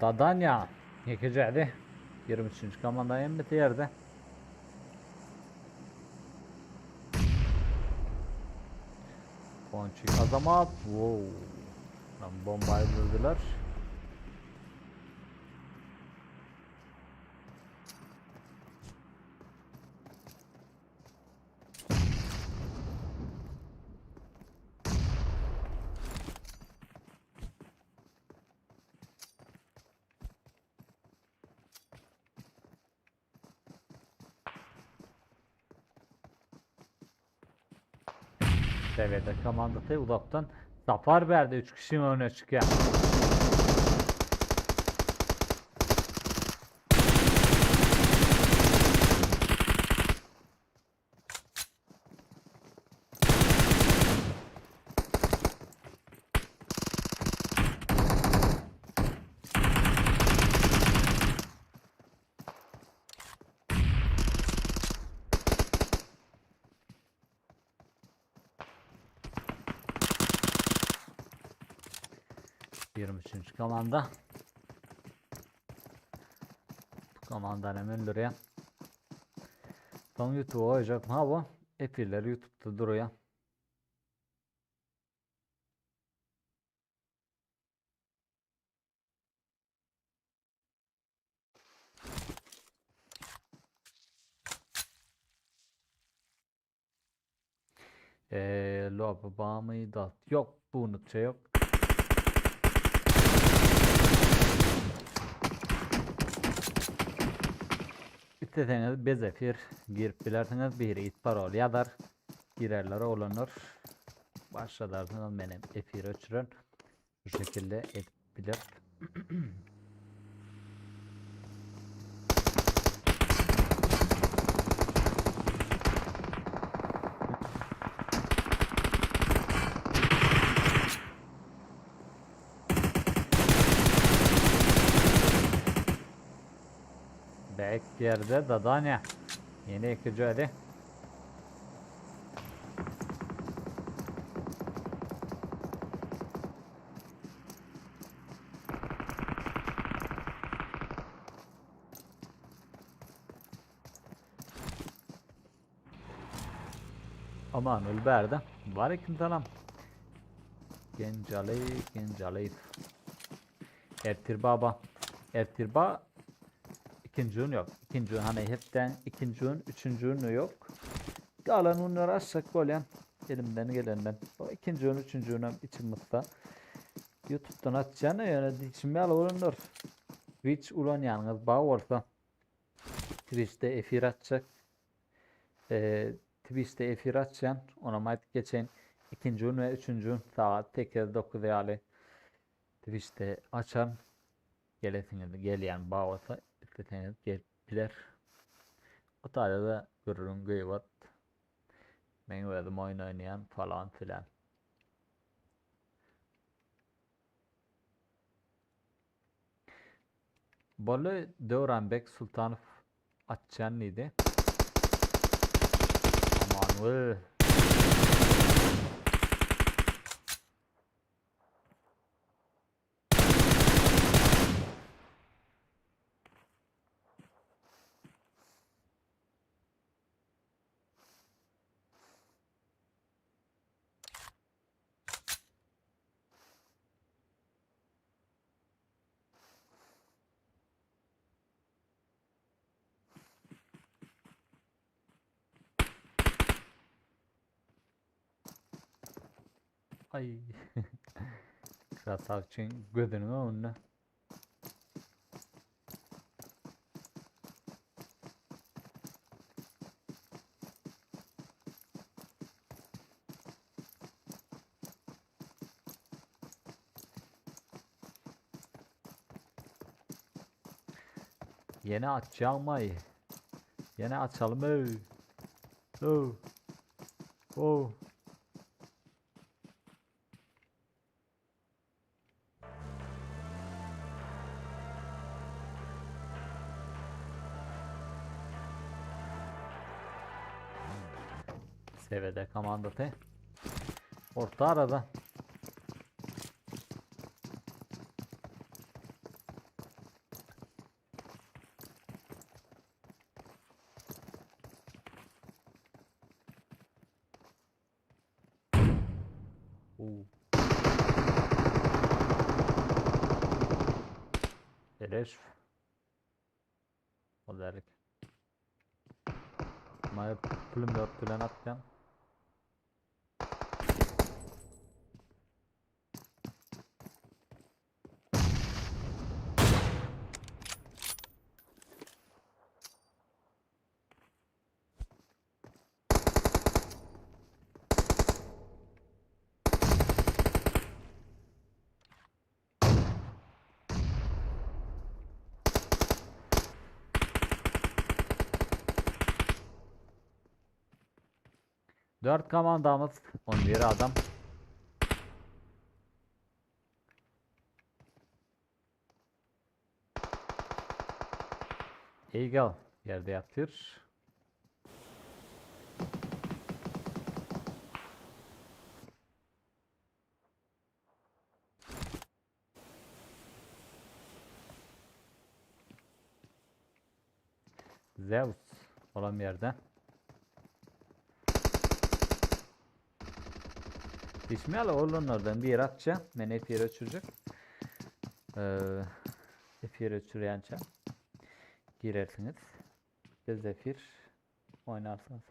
[SPEAKER 1] Dadanya. Yekeceğdi. 23. komandayım bitirdi. Ponçik azamat. Wow. Lan bombayı vurdular. Seviyede komandası uzaktan Zafer verdi 3 kişi öne çıkıyor. Üçüncü komanda. Bu komandan hemen duruyor. Son YouTube olacak mı bu? Epeyleri YouTube'da duruyor. Lobi bağımı da yok. Bu unutça yok. İsteseniz bezefir girip bilersiniz bir it parol yazar. Girerler olunur. Başlarsınız benim efir öçürün. Bu şekilde bilir. Back yerde Dadanya. Yeni ekici hadi. Aman Ulber'de. Aleyküm selam. Gencaley. Ertir baba. Ertirba ikinci un yok. İkinci un hani hepten ikinci un, üçüncü un yok. Kalan unları aşağı koyan elimden gelenden. O ikinci un, üçüncü un için mutlu. YouTube'dan atacağını yani şimdi alınır. Twitch ulan yalnız bağ olsa. Twitch'te efir atacak. Twitch'te efir açacaksın. Ona mayt geçen ikinci un ve üçüncü un saat 8-9 yani Twitch'te açan gelesiniz geleyen bağ olsa isteseniz gelirler. O tarihte da görürüm gıyvat. Ben verdim oyun oynayan falan filan. Böyle Dörenbek Sultanov açan neydi? Aman vı. Ay. Krasavçın gözünün önüne. Yeni açacağım ay. Yeni açalım ey. Oh. Oh. Sevede komando te. Orta arada. Oo. Beleş. O derik. Maya pulum dört bilen atacağım. Dört komandamız. 11 adam. Eagle yerde yatır. Zeus olan yerde. İsmail oğlunlardan bir atça. Ben hep yere çocuk. Hep yere çürüyençe. Girersiniz. Ve Zephyr oynarsınız.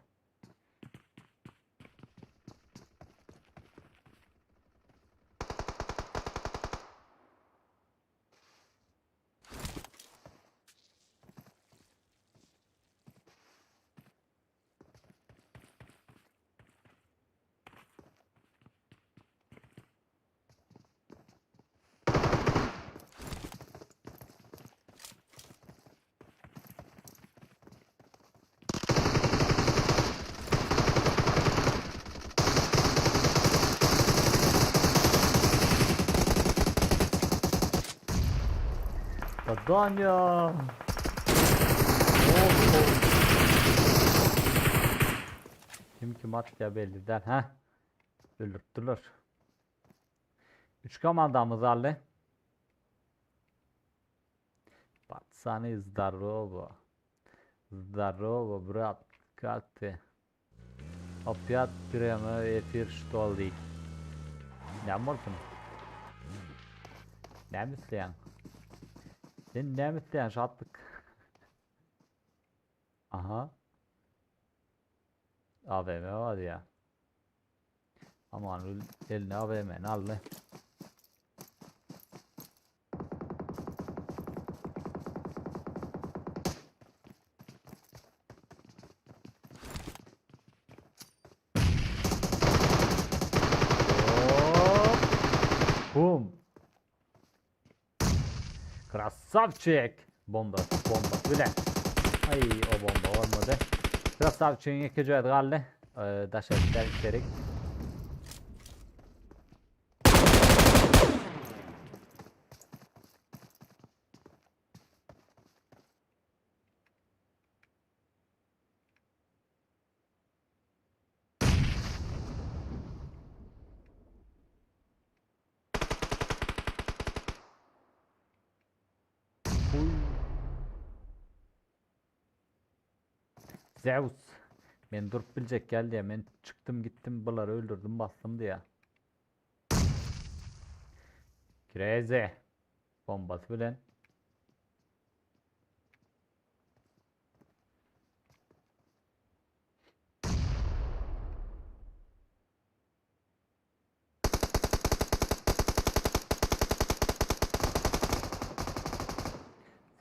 [SPEAKER 1] Danya. Kim atıyor belli değil. Heh. Öldürdüler. 3 komandamız halde. Пацаны, здорово. Здорово, брат. Как ты? Опять прямой эфир, что ли? Ne yapıyorsun? Ne mi isteyen? Sen ne mi isteyen? Şatlık. Aha. AVM var ya. Aman eline AVM'ni al lan. Bum. Krasavчик. Bomba. Bile. Ay o bomba olmadı. Krasavчик'in ikinci edgalle. Daşetler içerik. Zeus. Ben durup bilecek geldi ya. Ben çıktım gittim bunları öldürdüm bastım diye. Crazy. Bombası bilen.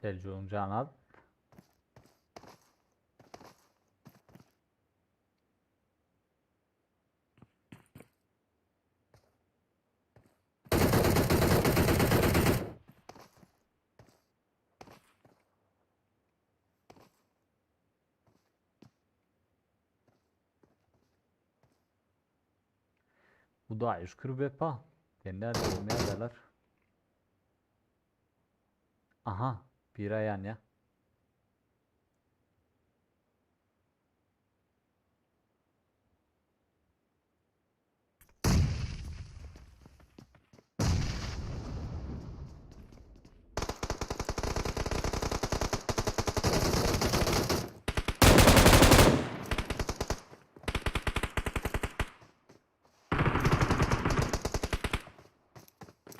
[SPEAKER 1] Selçuk'un canı. Bu da şükür bepa. Kendiler olmayanlar. Aha. Bir ayan ya.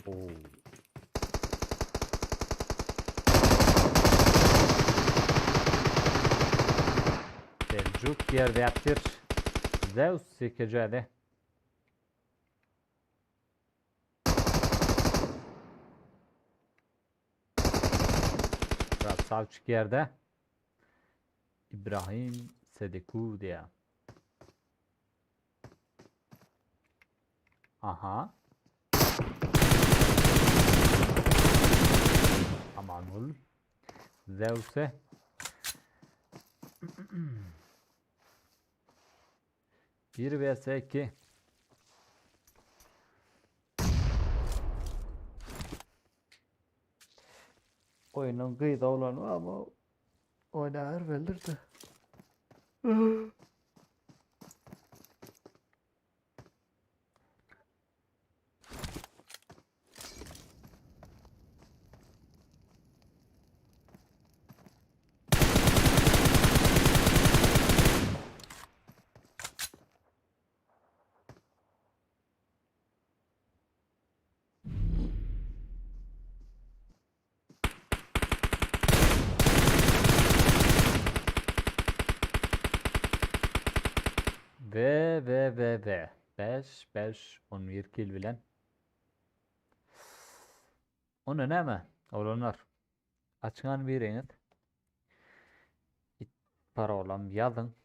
[SPEAKER 1] Oo. Selçuk yer yaptır. Zeus sekeceği. Savçık yerde. İbrahim Sedeku diye. Aha. Aman ol. Zeus'e. Bir vs 2. Oyunun kıyıda olanı ama oynar verirdi. Ve 5 11 kill bilen. Onu ne mi? Olanlar. Açılan bir renk. Para olan yazın.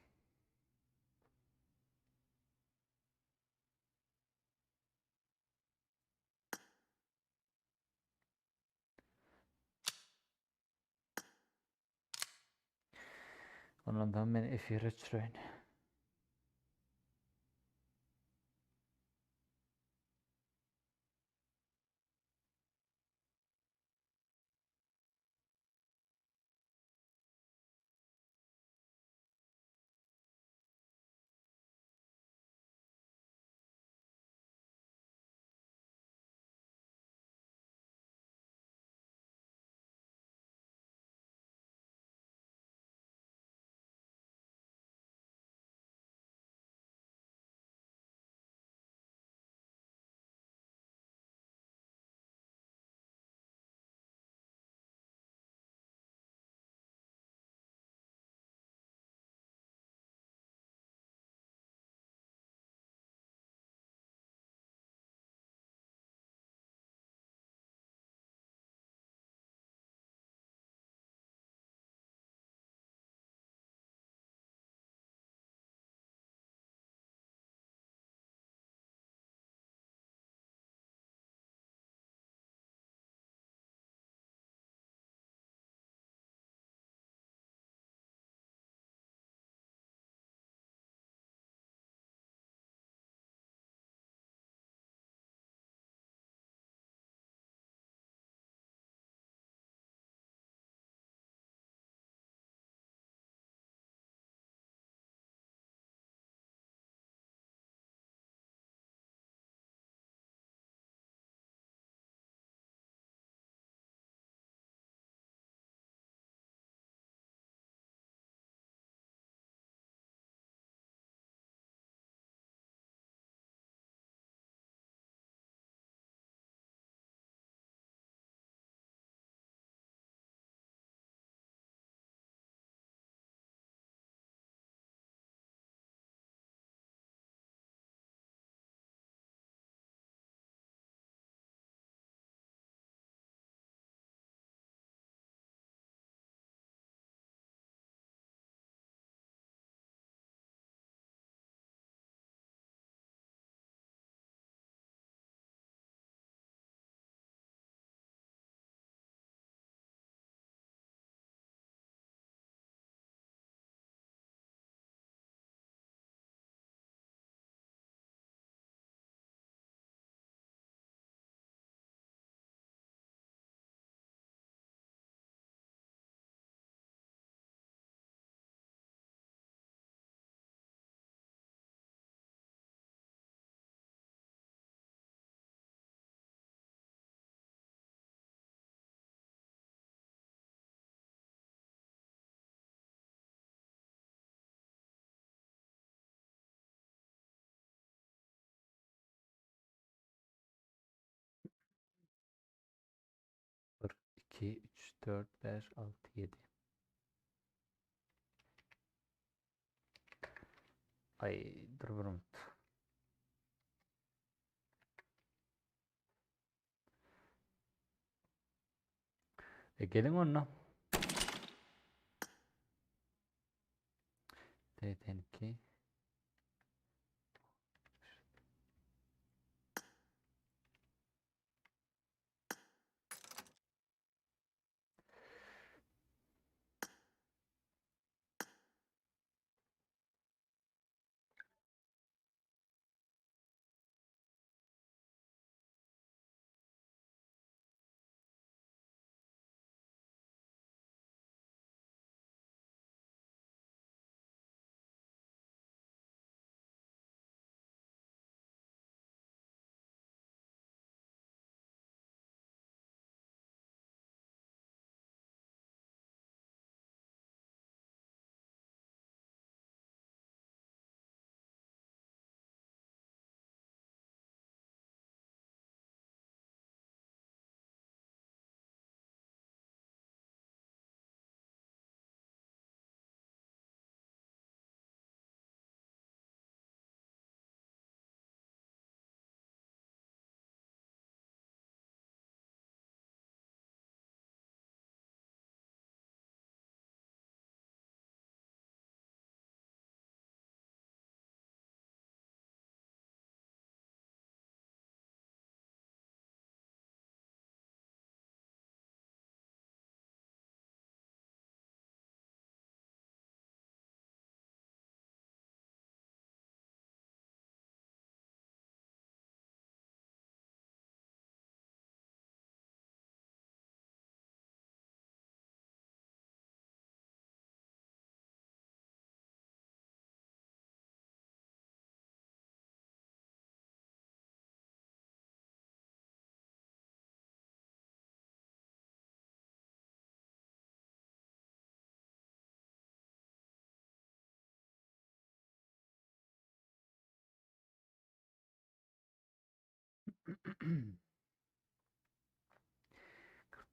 [SPEAKER 1] Ondan ben efire çürüyün. 2, 3, 4, 5, 6, 7. Ay dur bir umut. Gelin onunla. TT2.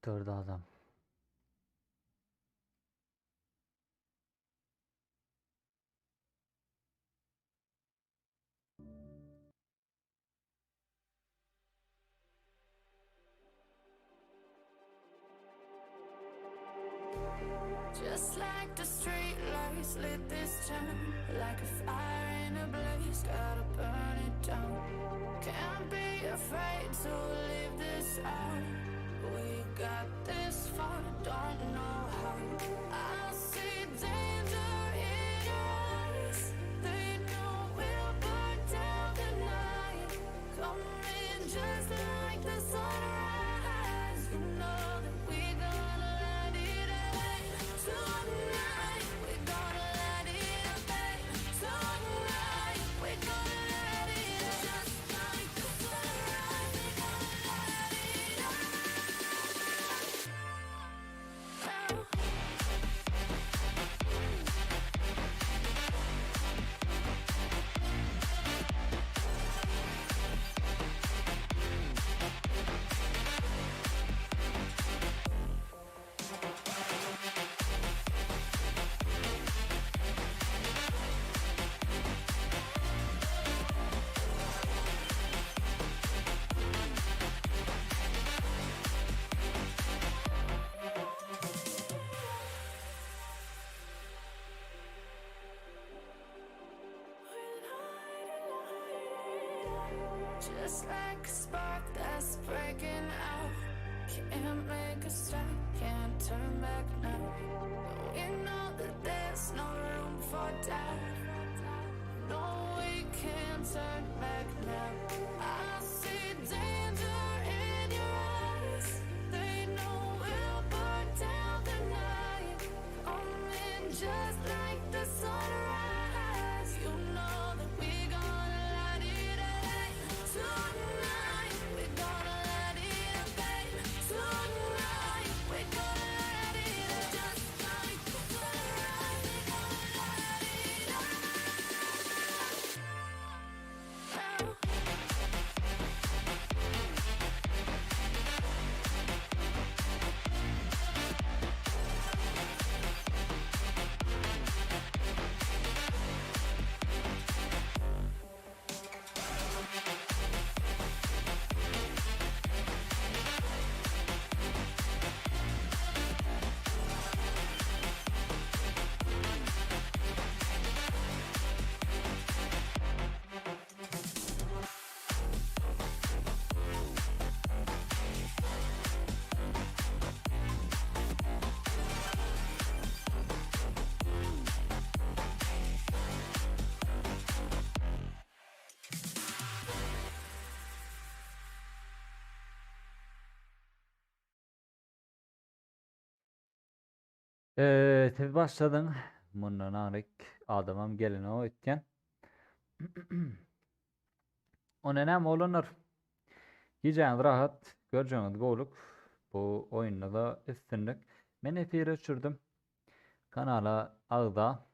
[SPEAKER 1] Dördü adam.
[SPEAKER 2] Just like the street lights lit this town, like a fire in a blaze, gotta burn it down. Can't be afraid to leave this out. We got this far, don't know how. I see danger in your eyes. They know we'll burn down the night. Coming just like the sunrise. You know that we gonna let it rain. Tonight we gonna let it rain. Tonight we gonna let it rain. Just like the sunrise, we gonna let it rain. Just like a spark that's breaking out. Can't make a stop, can't turn back now. We know that there's no room for doubt. No, we can't turn back now. I see danger in your eyes. They know we'll burn down the night. Coming just like the sunrise. You know that we gonna let it rain. Tonight we gonna let it rain. Tonight we gonna let it rain. Just like the sunrise, we gonna let it rain.
[SPEAKER 1] Tez başladın. Bundan arik adamam gelin o etken. Ona näme bolanır? Gijäňiz rahat, görjeňiz gowluk. Bu oyunda da üstünlük. Men efire öçürdüm. Kanala agda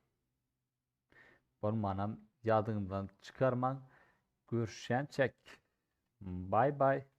[SPEAKER 1] bolmanam ýadyňyzdan çykarmaň. Görüşýänçek. Bye bye.